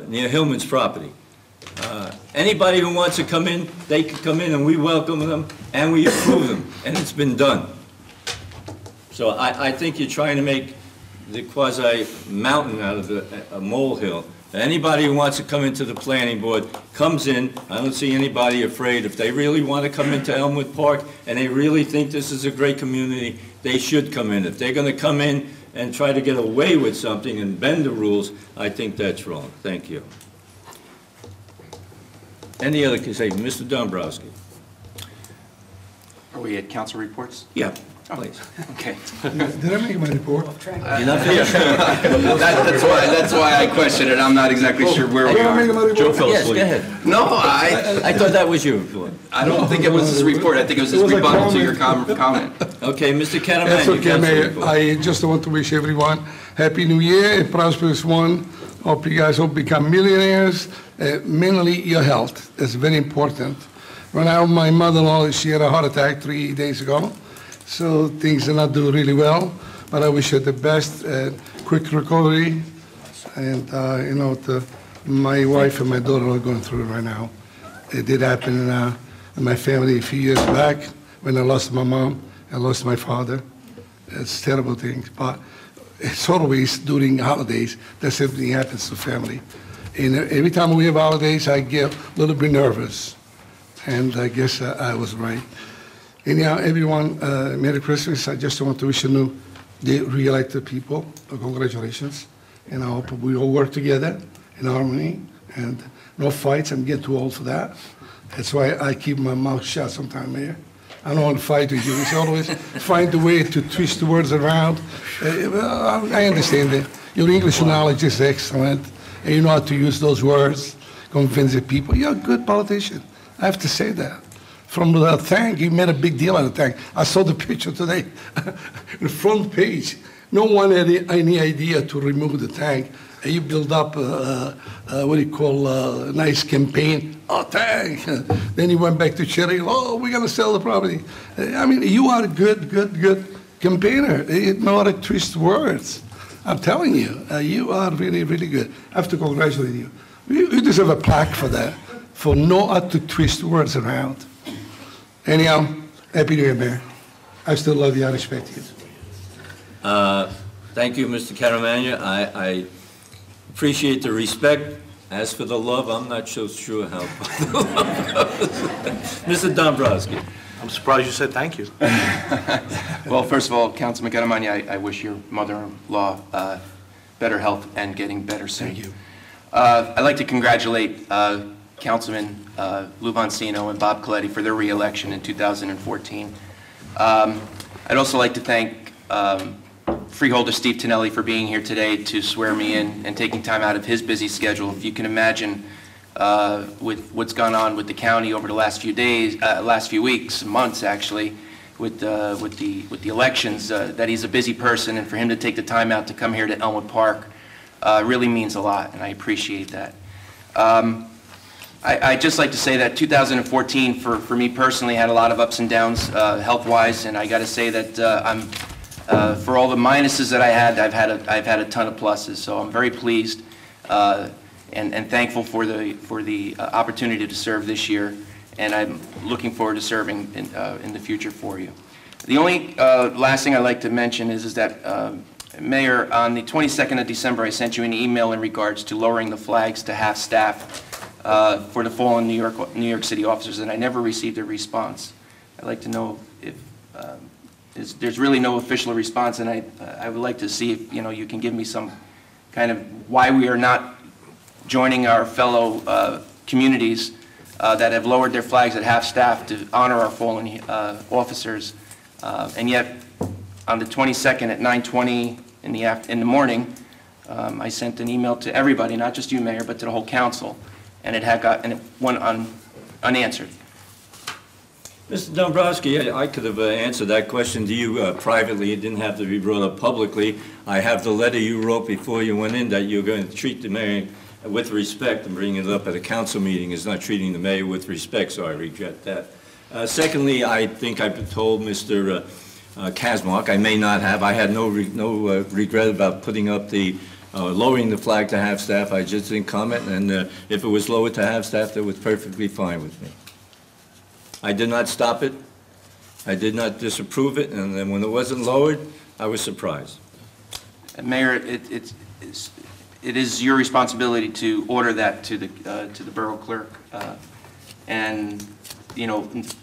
near Hillman's property. Anybody who wants to come in, they can come in, and we welcome them, and we approve them, and it's been done. So I think you're trying to make the quasi-mountain out of a molehill. Anybody who wants to come into the planning board comes in. I don't see anybody afraid. If they really want to come into Elmwood Park and they really think this is a great community, they should come in. If they're going to come in and try to get away with something and bend the rules, I think that's wrong. Thank you. Any other, say, Mr. Dombrowski? Are we at council reports? Yeah, please. Okay. Did I make my report? You're not finished? That's why I questioned it. I'm not exactly sure where we Did I make are. my report? Joe fell Yes, asleep. go ahead. No, I thought that was your report. I don't think it was his report. I think it was his It was a rebuttal to your comment. comment. Okay, Mr. Catamaran, That's your okay, council Mayor. report. I just want to wish everyone Happy New Year, a prosperous one. Hope you guys all become millionaires. Mainly your health. That's very important. Right now, my mother-in-law, she had a heart attack 3 days ago, so things are not doing really well. But I wish her the best, quick recovery. And, you know, my wife and my daughter are going through it right now. It did happen in my family a few years back when I lost my mom, I lost my father. It's terrible things, but it's always during holidays that something happens to family. And every time we have holidays, I get a little bit nervous, and I guess I was right. Anyhow, everyone, Merry Christmas. I just want to wish the re-elected people congratulations, and I hope we all work together in harmony and no fights. I'm getting too old for that. That's why I keep my mouth shut sometimes, Mayor. I don't want to fight with you. It's always find a way to twist the words around. I understand that. Your English knowledge is excellent, and you know how to use those words, convince the people. You're a good politician. I have to say that. From the tank, you made a big deal out of the tank. I saw the picture today, the front page. No one had any idea to remove the tank. You build up, what do you call, a nice campaign. Oh, tank. Then you went back to Cherry. Oh, we're going to sell the property. I mean, you are a good campaigner. You know how to twist words. I'm telling you, you are really, really good. I have to congratulate you. You deserve a plaque for that, for know how to twist words around. Anyhow, Happy New Year, Mayor. I still love you. I respect you. Thank you, Mr. Caramagna. I appreciate the respect. As for the love, I'm not so sure how. Mr. Dombrowski. I'm surprised you said thank you. Well, first of all, Councilman Caramagna, I wish your mother-in-law better health and getting better soon. Thank you. I'd like to congratulate Councilman Lou Boncino and Bob Coletti for their re-election in 2014. I'd also like to thank Freeholder Steve Tonelli for being here today to swear me in and taking time out of his busy schedule. If you can imagine with what's gone on with the county over the last few days, last few weeks, months actually, with the elections, that he's a busy person, and for him to take the time out to come here to Elmwood Park really means a lot, and I appreciate that. I'd just like to say that 2014 for me personally had a lot of ups and downs health-wise, and I got to say that for all the minuses that I had, I've had a ton of pluses. So I'm very pleased and thankful for the opportunity to serve this year, and I'm looking forward to serving in the future for you. The only last thing I'd like to mention is that Mayor, on the 22nd of December, I sent you an email in regards to lowering the flags to half-staff for the fallen New York City officers, and I never received a response. I'd like to know if there's really no official response, and I would like to see if you can give me some kind of why we are not joining our fellow communities that have lowered their flags at half-staff to honor our fallen officers, and yet on the 22nd at 9:20 in the morning, I sent an email to everybody, not just you, Mayor, but to the whole council, and it went unanswered. Mr. Dombrowski, I could have answered that question to you privately. It didn't have to be brought up publicly. I have the letter you wrote before you went in that you're going to treat the mayor with respect, and bringing it up at a council meeting is not treating the mayor with respect, so I regret that. Secondly, I think I've told Mr. Kaczmarek, I may not have, I had no regret about putting up the lowering the flag to half-staff. I just didn't comment, and if it was lowered to half-staff, that was perfectly fine with me. I did not stop it. I did not disapprove it, and then when it wasn't lowered, I was surprised. Mayor, it is your responsibility to order that to the borough clerk, and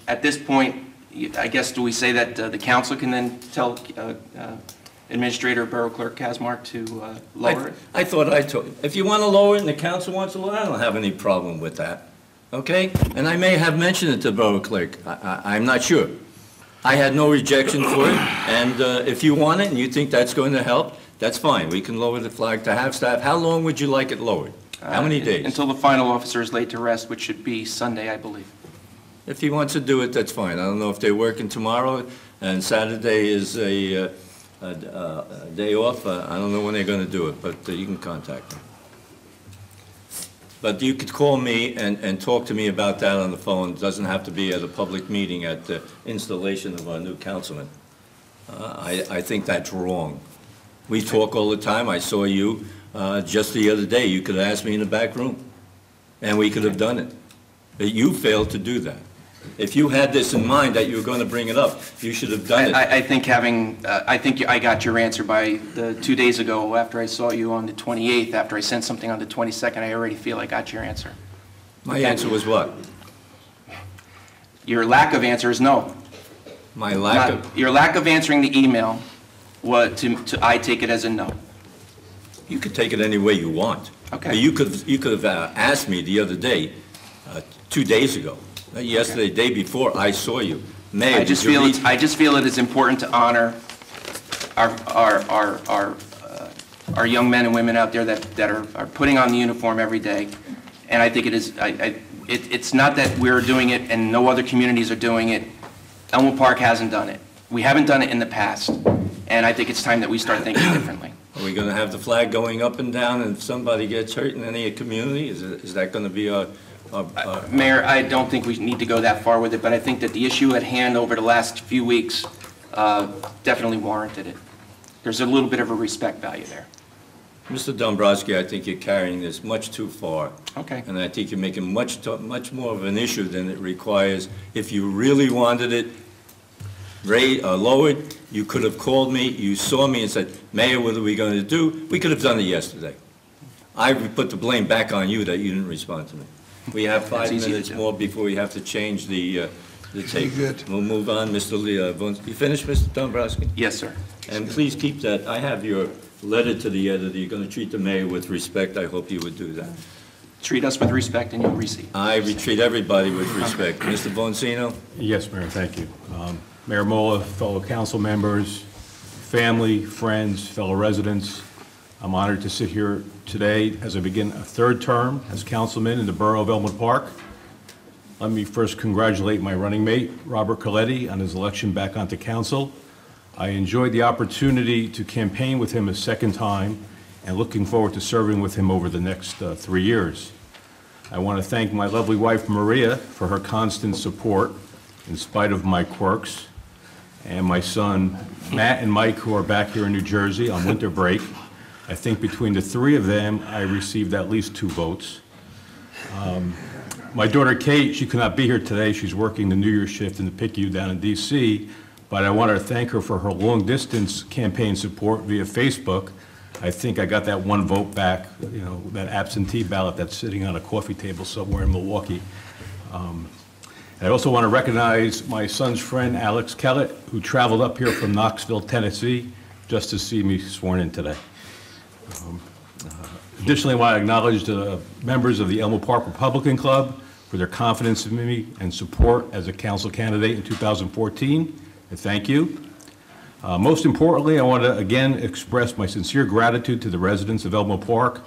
at this point, I guess do we say that the council can then tell Administrator Borough Clerk Kaczmarek to lower it? I thought I told you. If you want to lower it and the council wants to lower it, I don't have any problem with that. Okay? And I may have mentioned it to the borough clerk. I'm not sure. I had no rejection for it, and if you want it and you think that's going to help, that's fine. We can lower the flag to half-staff. How long would you like it lowered? How many days? Until the final officer is laid to rest, which should be Sunday, I believe. If he wants to do it, that's fine. I don't know if they're working tomorrow, and Saturday is a day off. I don't know when they're going to do it, but you can contact them. But you could call me and talk to me about that on the phone. It doesn't have to be at a public meeting at the installation of our new councilman. I think that's wrong. We talk all the time. I saw you just the other day. You could have asked me in the back room, and we could have done it. But you failed to do that. If you had this in mind that you were going to bring it up, you should have done it. I think I got your answer by 2 days ago after I saw you on the 28th. After I sent something on the 22nd, I already feel I got your answer. My answer was what? Your lack of answer is no. My lack of... Your lack of answering the email, I take it as a no. You could take it any way you want. Okay. But you could have asked me the other day, 2 days ago. Yesterday, the day before, I saw you. Mayor, I just feel it is important to honor our young men and women out there that are putting on the uniform every day. And I think it is. It's not that we're doing it and no other communities are doing it. Elmwood Park hasn't done it. We haven't done it in the past, and I think it's time that we start thinking differently. Are we going to have the flag going up and down, and if somebody gets hurt in any community? Is that going to be our... Mayor, I don't think we need to go that far with it, but I think that the issue at hand over the last few weeks definitely warranted it. There's a little bit of a respect value there. Mr. Dombrowski, I think you're carrying this much too far. Okay. And I think you're making much more of an issue than it requires. If you really wanted it, lowered, you could have called me, you saw me and said, Mayor, what are we going to do? We could have done it yesterday. I would put the blame back on you that you didn't respond to me. We have 5 easy to minutes do. more before we have to change the tape. Good. We'll move on, Mr. You finished, Mr. Dombrowski? Yes, sir. And please keep that, I have your letter to the editor, you're going to treat the mayor with respect, I hope you would do that. Treat us with respect and you'll receive. I treat everybody with respect. Mr. Boncino? Yes, Mayor, thank you. Mayor Mola, fellow council members, family, friends, fellow residents, I'm honored to sit here today as I begin a third term as councilman in the borough of Elmwood Park. Let me first congratulate my running mate, Robert Coletti, on his election back onto council. I enjoyed the opportunity to campaign with him a second time and looking forward to serving with him over the next 3 years. I want to thank my lovely wife, Maria, for her constant support in spite of my quirks, and my son, Matt and Mike, who are back here in New Jersey on winter break. I think between the three of them, I received at least 2 votes. My daughter, Kate, she could not be here today. She's working the New Year's shift in the PICU down in D.C., but I want to thank her for her long-distance campaign support via Facebook. I think I got that 1 vote back, you know, that absentee ballot that's sitting on a coffee table somewhere in Milwaukee. I also want to recognize my son's friend, Alex Kellett, who traveled up here from Knoxville, Tennessee, just to see me sworn in today. Additionally, I want to acknowledge the members of the Elmwood Park Republican Club for their confidence in me and support as a council candidate in 2014, and thank you. Most importantly, I want to again express my sincere gratitude to the residents of Elmwood Park,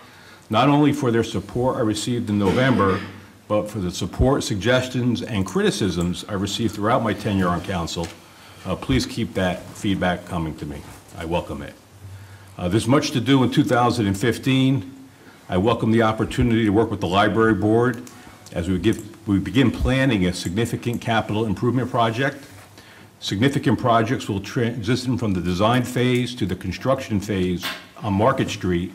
not only for their support I received in November, but for the support, suggestions, and criticisms I received throughout my tenure on council. Please keep that feedback coming to me. I welcome it. There's much to do in 2015. I welcome the opportunity to work with the library board as we begin planning a significant capital improvement project. Significant projects will transition from the design phase to the construction phase on Market Street.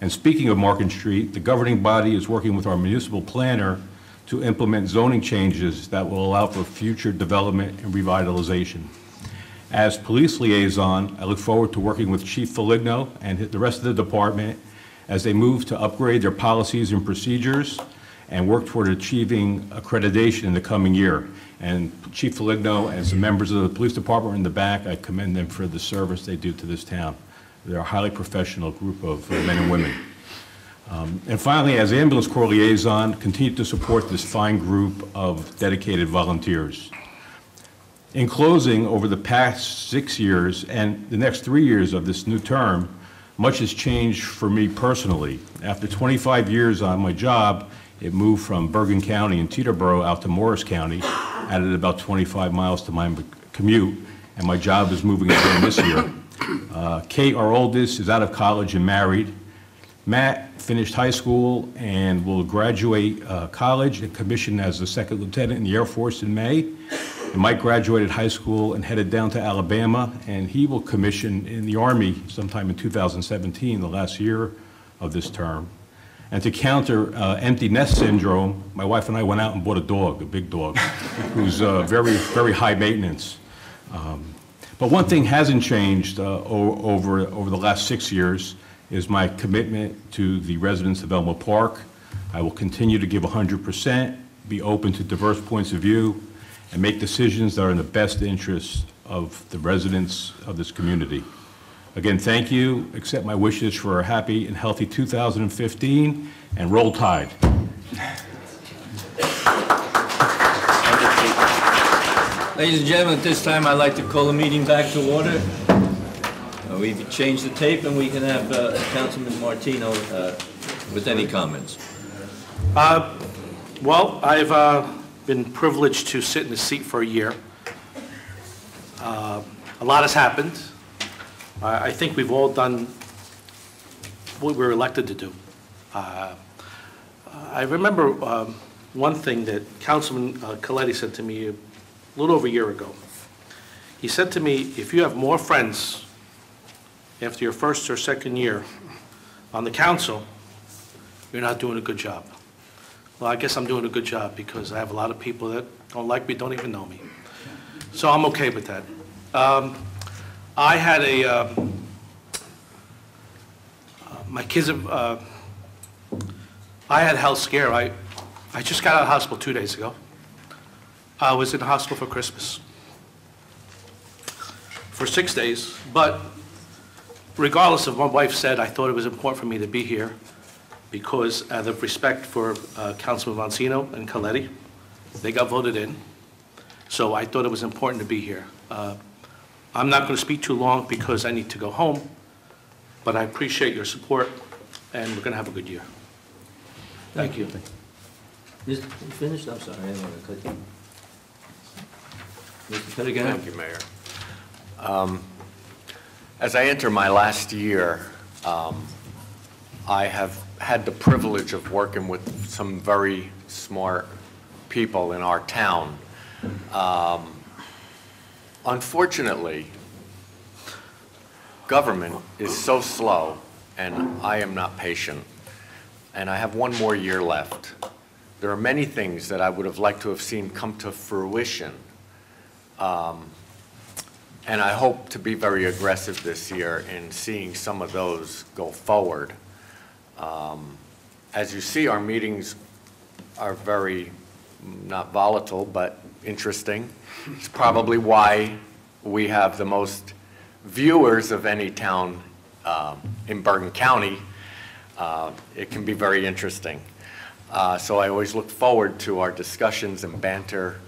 And speaking of Market Street, the governing body is working with our municipal planner to implement zoning changes that will allow for future development and revitalization. As police liaison, I look forward to working with Chief Foligno and the rest of the department as they move to upgrade their policies and procedures and work toward achieving accreditation in the coming year. And Chief Foligno and some members of the police department are in the back. I commend them for the service they do to this town. They're a highly professional group of men and women. And finally, as ambulance corps liaison, continue to support this fine group of dedicated volunteers. In closing, over the past 6 years and the next 3 years of this new term, much has changed for me personally. After 25 years on my job, it moved from Bergen County and Teterboro out to Morris County, added about 25 miles to my commute, and my job is moving again this year. Kate, our oldest, is out of college and married. Matt finished high school and will graduate college and commission as a second lieutenant in the Air Force in May. And Mike graduated high school and headed down to Alabama, and he will commission in the Army sometime in 2017, the last year of this term. And to counter empty nest syndrome, my wife and I went out and bought a dog, a big dog, who's very, very high maintenance. But one thing hasn't changed over the last 6 years is my commitment to the residents of Elmwood Park. I will continue to give 100%, be open to diverse points of view, and make decisions that are in the best interest of the residents of this community. Again, thank you. Accept my wishes for a happy and healthy 2015, and roll Tide. Ladies and gentlemen, at this time, I'd like to call the meeting back to order. We've changed the tape, and we can have Councilman Martino with any comments. Well, I've been privileged to sit in the seat for a year. A lot has happened. I think we've all done what we were elected to do. I remember one thing that Councilman Coletti said to me a little over a year ago. He said to me, if you have more friends after your first or second year on the council, you're not doing a good job. Well, I guess I'm doing a good job because I have a lot of people that don't like me, don't even know me. So I'm okay with that. I had my kids have, I had a health scare. I just got out of the hospital 2 days ago. I was in the hospital for Christmas for 6 days, but regardless of what my wife said, I thought it was important for me to be here because out of respect for Councilman Monsino and Coletti, they got voted in. So I thought it was important to be here. I'm not going to speak too long because I need to go home, but I appreciate your support, and we're going to have a good year. Thank you. You finished? I'm sorry, I didn't want to cut you. Mr. Pettigrew? Thank you, Mayor. As I enter my last year, I have had the privilege of working with some very smart people in our town. Unfortunately, government is so slow, and I am not patient, and I have one more year left. There are many things that I would have liked to have seen come to fruition, and I hope to be very aggressive this year in seeing some of those go forward. As you see, our meetings are very, not volatile, but interesting. It's probably why we have the most viewers of any town in Bergen County. It can be very interesting. So I always look forward to our discussions and banter.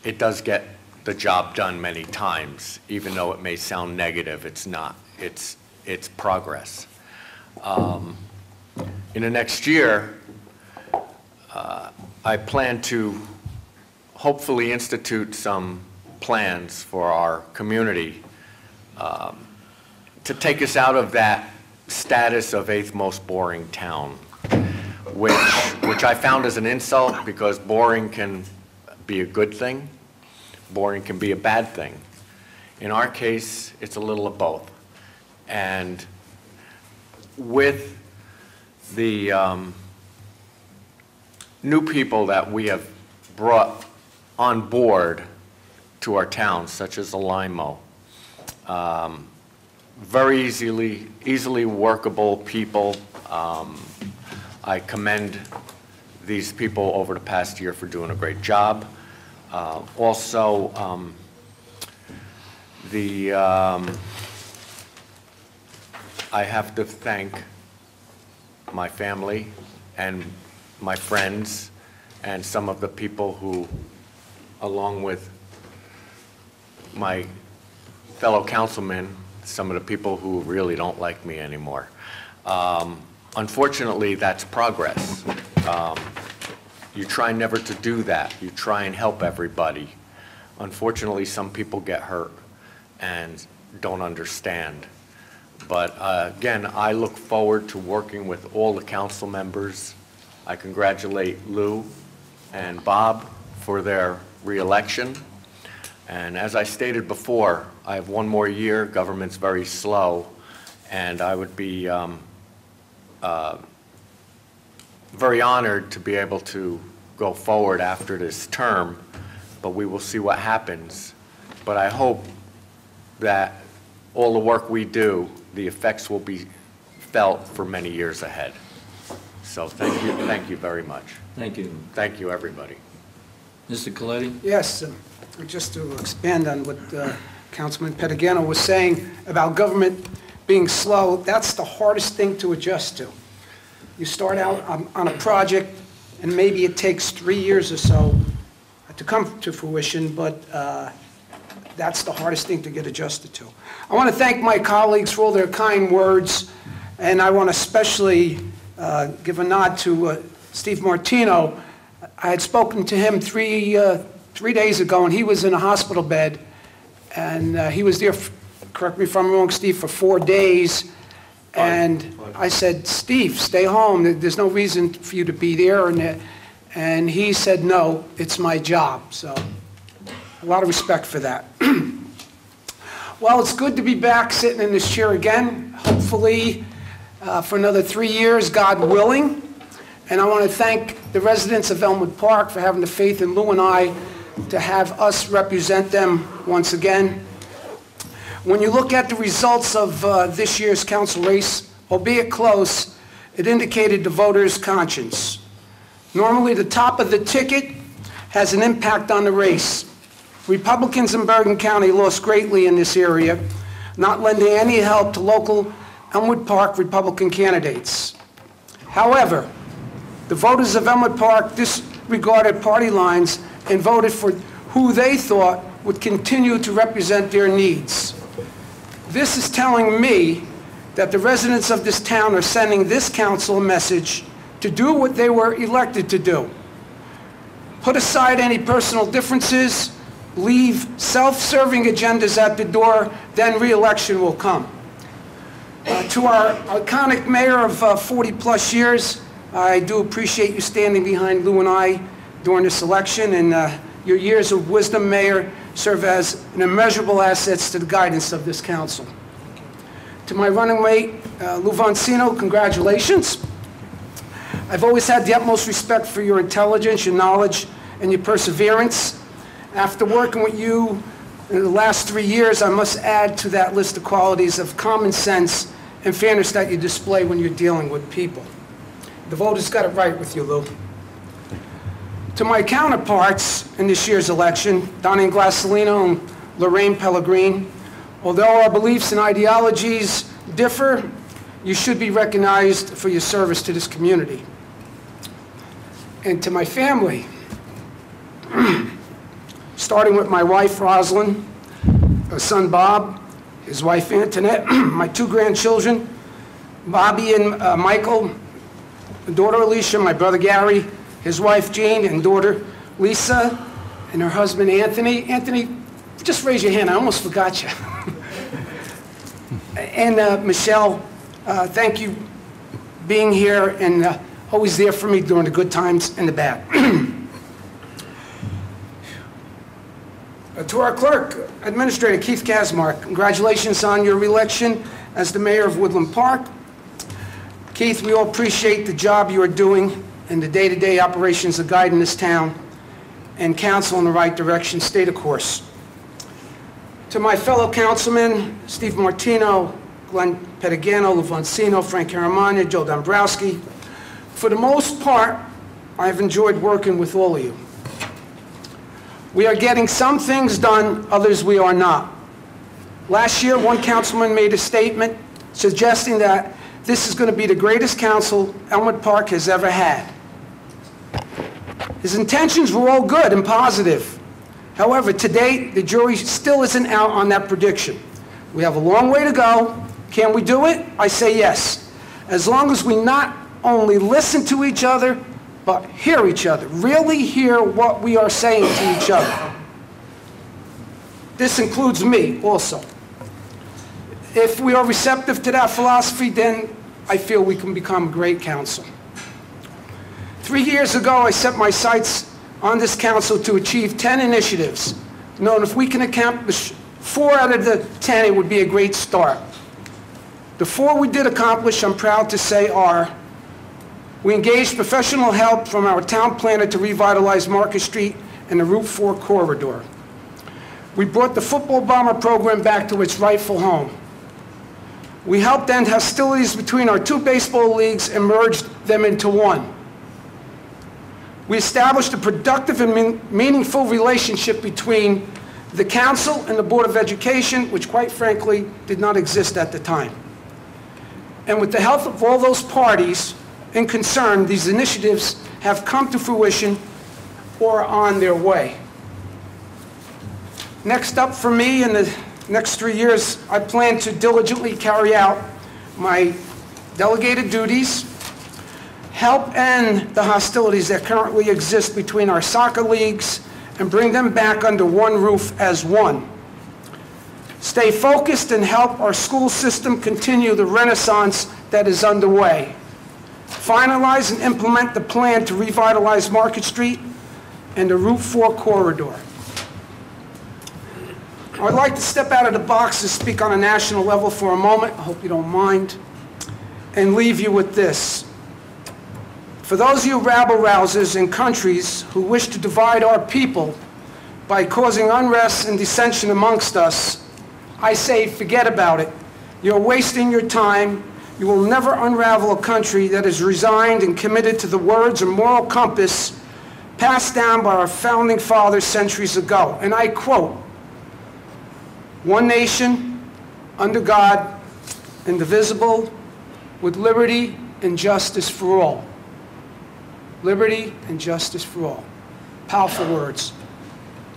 It does get the job done many times, even though it may sound negative. It's not. It's progress. In the next year, I plan to hopefully institute some plans for our community to take us out of that status of 8th most boring town, which I found as an insult because boring can be a good thing, boring can be a bad thing. In our case, it's a little of both. And with the new people that we have brought on board to our town, such as Alaimo, very easily workable people. I commend these people over the past year for doing a great job. Also, I have to thank my family and my friends and some of the people who, along with my fellow councilmen, some of the people who really don't like me anymore. Unfortunately, that's progress. You try never to do that. You try and help everybody. Unfortunately, some people get hurt and don't understand. But again, I look forward to working with all the council members. I congratulate Lou and Bob for their re-election. And as I stated before, I have one more year. Government's very slow, and I would be very honored to be able to go forward after this term, but we will see what happens. But I hope that all the work we do, the effects will be felt for many years ahead. So thank you very much. Thank you. Thank you, everybody. Mr. Coletti? Yes, just to expand on what Councilman Pettigrew was saying about government being slow, that's the hardest thing to adjust to. You start out on a project, and maybe it takes 3 years or so to come to fruition, but that's the hardest thing to get adjusted to. I want to thank my colleagues for all their kind words, and I want to especially give a nod to Steve Martino. I had spoken to him three days ago, and he was in a hospital bed, and he was there, correct me if I'm wrong, Steve, for 4 days. And I said, Steve, stay home. There's no reason for you to be there. And he said, no, it's my job. So a lot of respect for that. Well, it's good to be back sitting in this chair again, hopefully for another 3 years, God willing. And I want to thank the residents of Elmwood Park for having the faith in Lou and I to have us represent them once again. When you look at the results of this year's council race, albeit close, it indicated the voters' conscience. Normally, the top of the ticket has an impact on the race. Republicans in Bergen County lost greatly in this area, not lending any help to local Elmwood Park Republican candidates. However, the voters of Elmwood Park disregarded party lines and voted for who they thought would continue to represent their needs. This is telling me that the residents of this town are sending this council a message to do what they were elected to do. Put aside any personal differences, leave self-serving agendas at the door, then re-election will come. To our iconic mayor of 40-plus years, I do appreciate you standing behind Lou and I during this election, and your years of wisdom, Mayor, serve as an immeasurable assets to the guidance of this council. To my running mate, Lou Vancino, congratulations. I've always had the utmost respect for your intelligence, your knowledge, and your perseverance. After working with you in the last 3 years, I must add to that list of qualities of common sense and fairness that you display when you're dealing with people. The voters got it right with you, Lou. To my counterparts in this year's election, Donnie Glasolino and Lorraine Pellegrin, although our beliefs and ideologies differ, you should be recognized for your service to this community. And to my family, starting with my wife, Rosalind, her son, Bob, his wife, Antoinette, my 2 grandchildren, Bobby and Michael, daughter Alicia, my brother Gary, his wife Jane, and daughter Lisa, and her husband Anthony. Anthony, just raise your hand, I almost forgot you. And Michelle, thank you being here and always there for me during the good times and the bad. To our clerk, Administrator Keith Kaczmarek, congratulations on your reelection as the mayor of Woodland Park. Keith, we all appreciate the job you are doing and the day-to-day operations of guiding this town and council in the right direction. Stay the course. To my fellow councilmen, Steve Martino, Glenn Pettigano, Lou Vancino, Frank Caramagna, Joe Dombrowski, for the most part, I've enjoyed working with all of you. We are getting some things done, others we are not. Last year, one councilman made a statement suggesting that this is going to be the greatest council Elmwood Park has ever had. His intentions were all good and positive. However, to date, the jury still isn't out on that prediction. We have a long way to go. Can we do it? I say yes. As long as we not only listen to each other, but hear each other, really hear what we are saying to each other. This includes me also. If we are receptive to that philosophy, then I feel we can become a great council. 3 years ago, I set my sights on this council to achieve 10 initiatives, knowing if we can accomplish 4 out of the 10, it would be a great start. The 4 we did accomplish, I'm proud to say, are: we engaged professional help from our town planner to revitalize Market Street and the Route 4 corridor. We brought the football bomber program back to its rightful home. We helped end hostilities between our 2 baseball leagues and merged them into one. We established a productive and meaningful relationship between the council and the Board of Education, which quite frankly did not exist at the time. And with the help of all those parties in concern, these initiatives have come to fruition or are on their way. Next up for me in the next 3 years, I plan to diligently carry out my delegated duties, help end the hostilities that currently exist between our soccer leagues, and bring them back under one roof as one. Stay focused and help our school system continue the renaissance that is underway. Finalize and implement the plan to revitalize Market Street and the Route 4 corridor. I'd like to step out of the box and speak on a national level for a moment, I hope you don't mind, and leave you with this. For those of you rabble-rousers in countries who wish to divide our people by causing unrest and dissension amongst us, I say forget about it. You're wasting your time. You will never unravel a country that is resigned and committed to the words and moral compass passed down by our founding fathers centuries ago. And I quote, "One nation, under God, indivisible, with liberty and justice for all." Liberty and justice for all. Powerful words.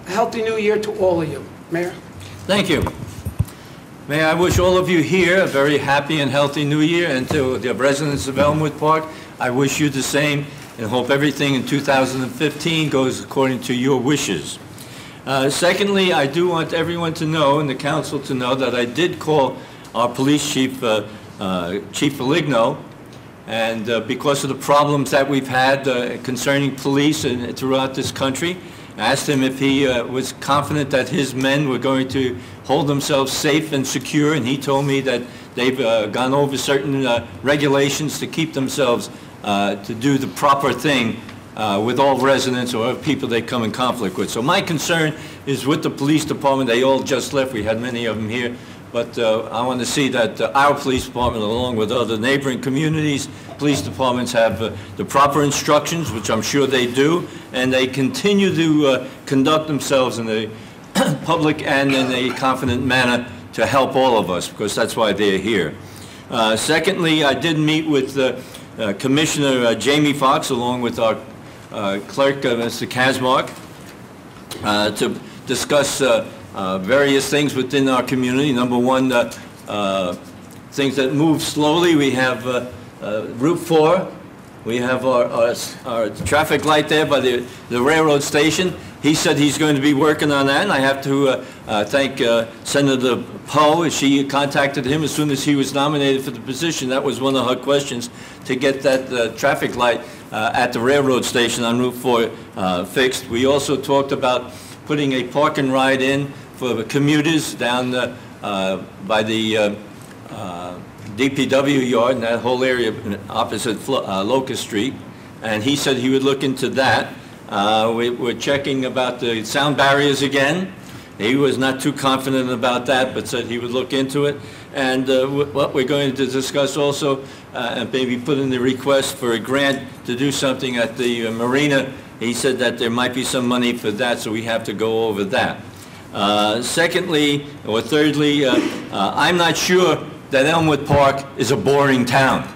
A healthy new year to all of you. Mayor? Thank you. May I wish all of you here a very happy and healthy new year, and to the residents of Elmwood Park, I wish you the same, and hope everything in 2015 goes according to your wishes. Secondly, I do want everyone to know, and the council to know, that I did call our police chief, Chief Foligno, and because of the problems that we've had concerning police throughout this country, I asked him if he was confident that his men were going to hold themselves safe and secure, and he told me that they've gone over certain regulations to keep themselves to do the proper thing with all residents or people they come in conflict with. So my concern is with the police department. They all just left. We had many of them here. But I want to see that our police department, along with other neighboring communities, police departments have the proper instructions, which I'm sure they do, and they continue to conduct themselves in a public and in a confident manner to help all of us, because that's why they're here. Secondly, I did meet with Commissioner Jamie Foxx, along with our clerk, Mr. Kazmark, to discuss various things within our community. Number one, things that move slowly. We have Route 4. We have our traffic light there by the railroad station. He said he's going to be working on that, and I have to thank Senator Poe. She contacted him as soon as he was nominated for the position. That was one of her questions, to get that traffic light at the railroad station on Route 4 fixed. We also talked about putting a park and ride in for the commuters down by the DPW yard and that whole area opposite Locust Street, and he said he would look into that. We're checking about the sound barriers again. He was not too confident about that, but said he would look into it. And what we're going to discuss also, and maybe put in the request for a grant to do something at the marina. He said that there might be some money for that, so we have to go over that. Secondly, or thirdly, I'm not sure that Elmwood Park is a boring town.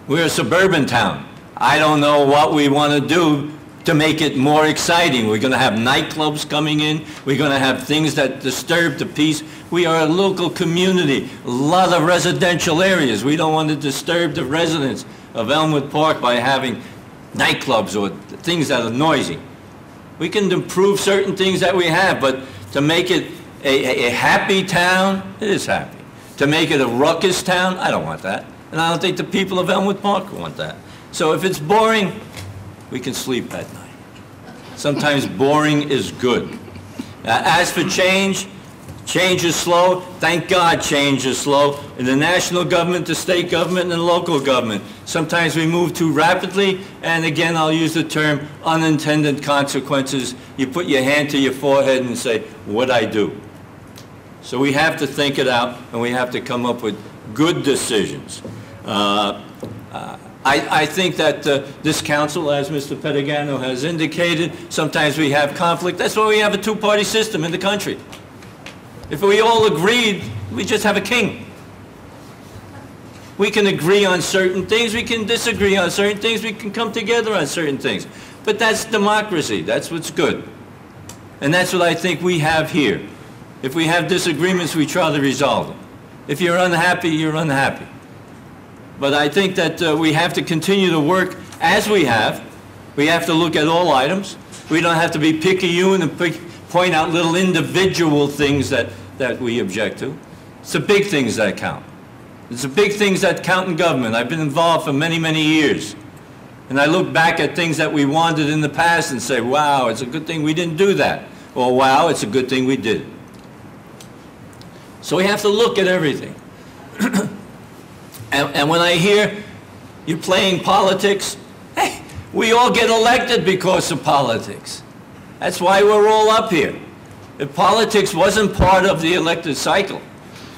We're a suburban town. I don't know what we want to do to make it more exciting. We're going to have nightclubs coming in. We're going to have things that disturb the peace. We are a local community, a lot of residential areas. We don't want to disturb the residents of Elmwood Park by having nightclubs or things that are noisy. We can improve certain things that we have, but to make it a happy town, it is happy. To make it a ruckus town, I don't want that. And I don't think the people of Elmwood Park want that. So if it's boring, we can sleep at night. Sometimes boring is good. As for change, change is slow. Thank God change is slow. In the national government, the state government, and the local government. Sometimes we move too rapidly, and again, I'll use the term unintended consequences. You put your hand to your forehead and say, what'd I do? So we have to think it out, and we have to come up with good decisions. I think that this council, as Mr. Pettigano has indicated, sometimes we have conflict. That's why we have a two-party system in the country. If we all agreed, we just have a king. We can agree on certain things, we can disagree on certain things, we can come together on certain things. But that's democracy, that's what's good. And that's what I think we have here. If we have disagreements, we try to resolve them. If you're unhappy, you're unhappy. But I think that we have to continue to work as we have. We have to look at all items. We don't have to be picayune and point out little individual things that we object to. It's the big things that count. It's the big things that count in government. I've been involved for many, many years. And I look back at things that we wanted in the past and say, wow, it's a good thing we didn't do that. Or wow, it's a good thing we did. So we have to look at everything. And when I hear you're playing politics, hey, we all get elected because of politics. That's why we're all up here. If politics wasn't part of the elected cycle,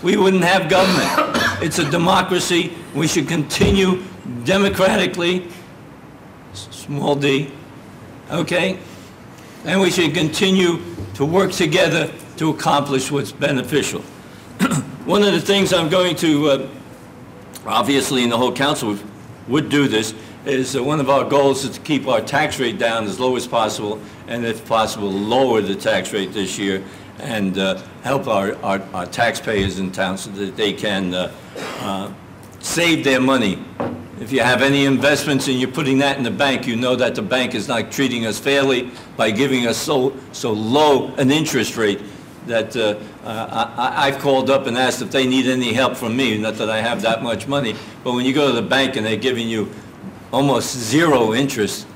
we wouldn't have government. It's a democracy. We should continue democratically, small d, okay? And we should continue to work together to accomplish what's beneficial. One of the things I'm going to, obviously, and the whole council would do this, is one of our goals is to keep our tax rate down as low as possible, and if possible, lower the tax rate this year, and help our taxpayers in town so that they can save their money. If you have any investments and you're putting that in the bank, you know that the bank is not treating us fairly by giving us so low an interest rate that I've called up and asked if they need any help from me, not that I have that much money, but when you go to the bank and they're giving you almost zero interest,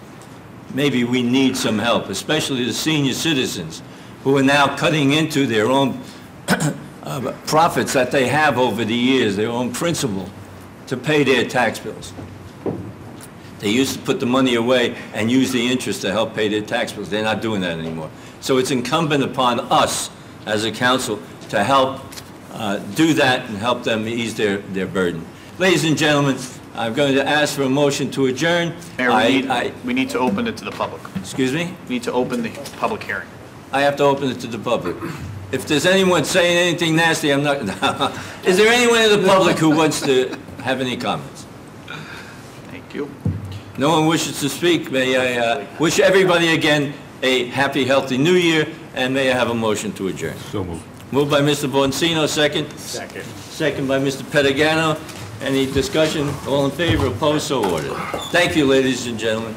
maybe we need some help, especially the senior citizens who are now cutting into their own profits that they have over the years, their own principal, to pay their tax bills. They used to put the money away and use the interest to help pay their tax bills. They're not doing that anymore. So it's incumbent upon us as a council to help do that and help them ease their burden. Ladies and gentlemen, I'm going to ask for a motion to adjourn. Mayor, we need to open it to the public. Excuse me? We need to open the public hearing. I have to open it to the public. If there's anyone saying anything nasty, I'm not. Is there anyone in the public who wants to have any comments? Thank you. No one wishes to speak. May I wish everybody again a happy, healthy New Year, and may I have a motion to adjourn? So moved. Moved by Mr. Boncino, second. Second. Second by Mr. Petagano. Any discussion? All in favor? Opposed? So ordered. Thank you, ladies and gentlemen.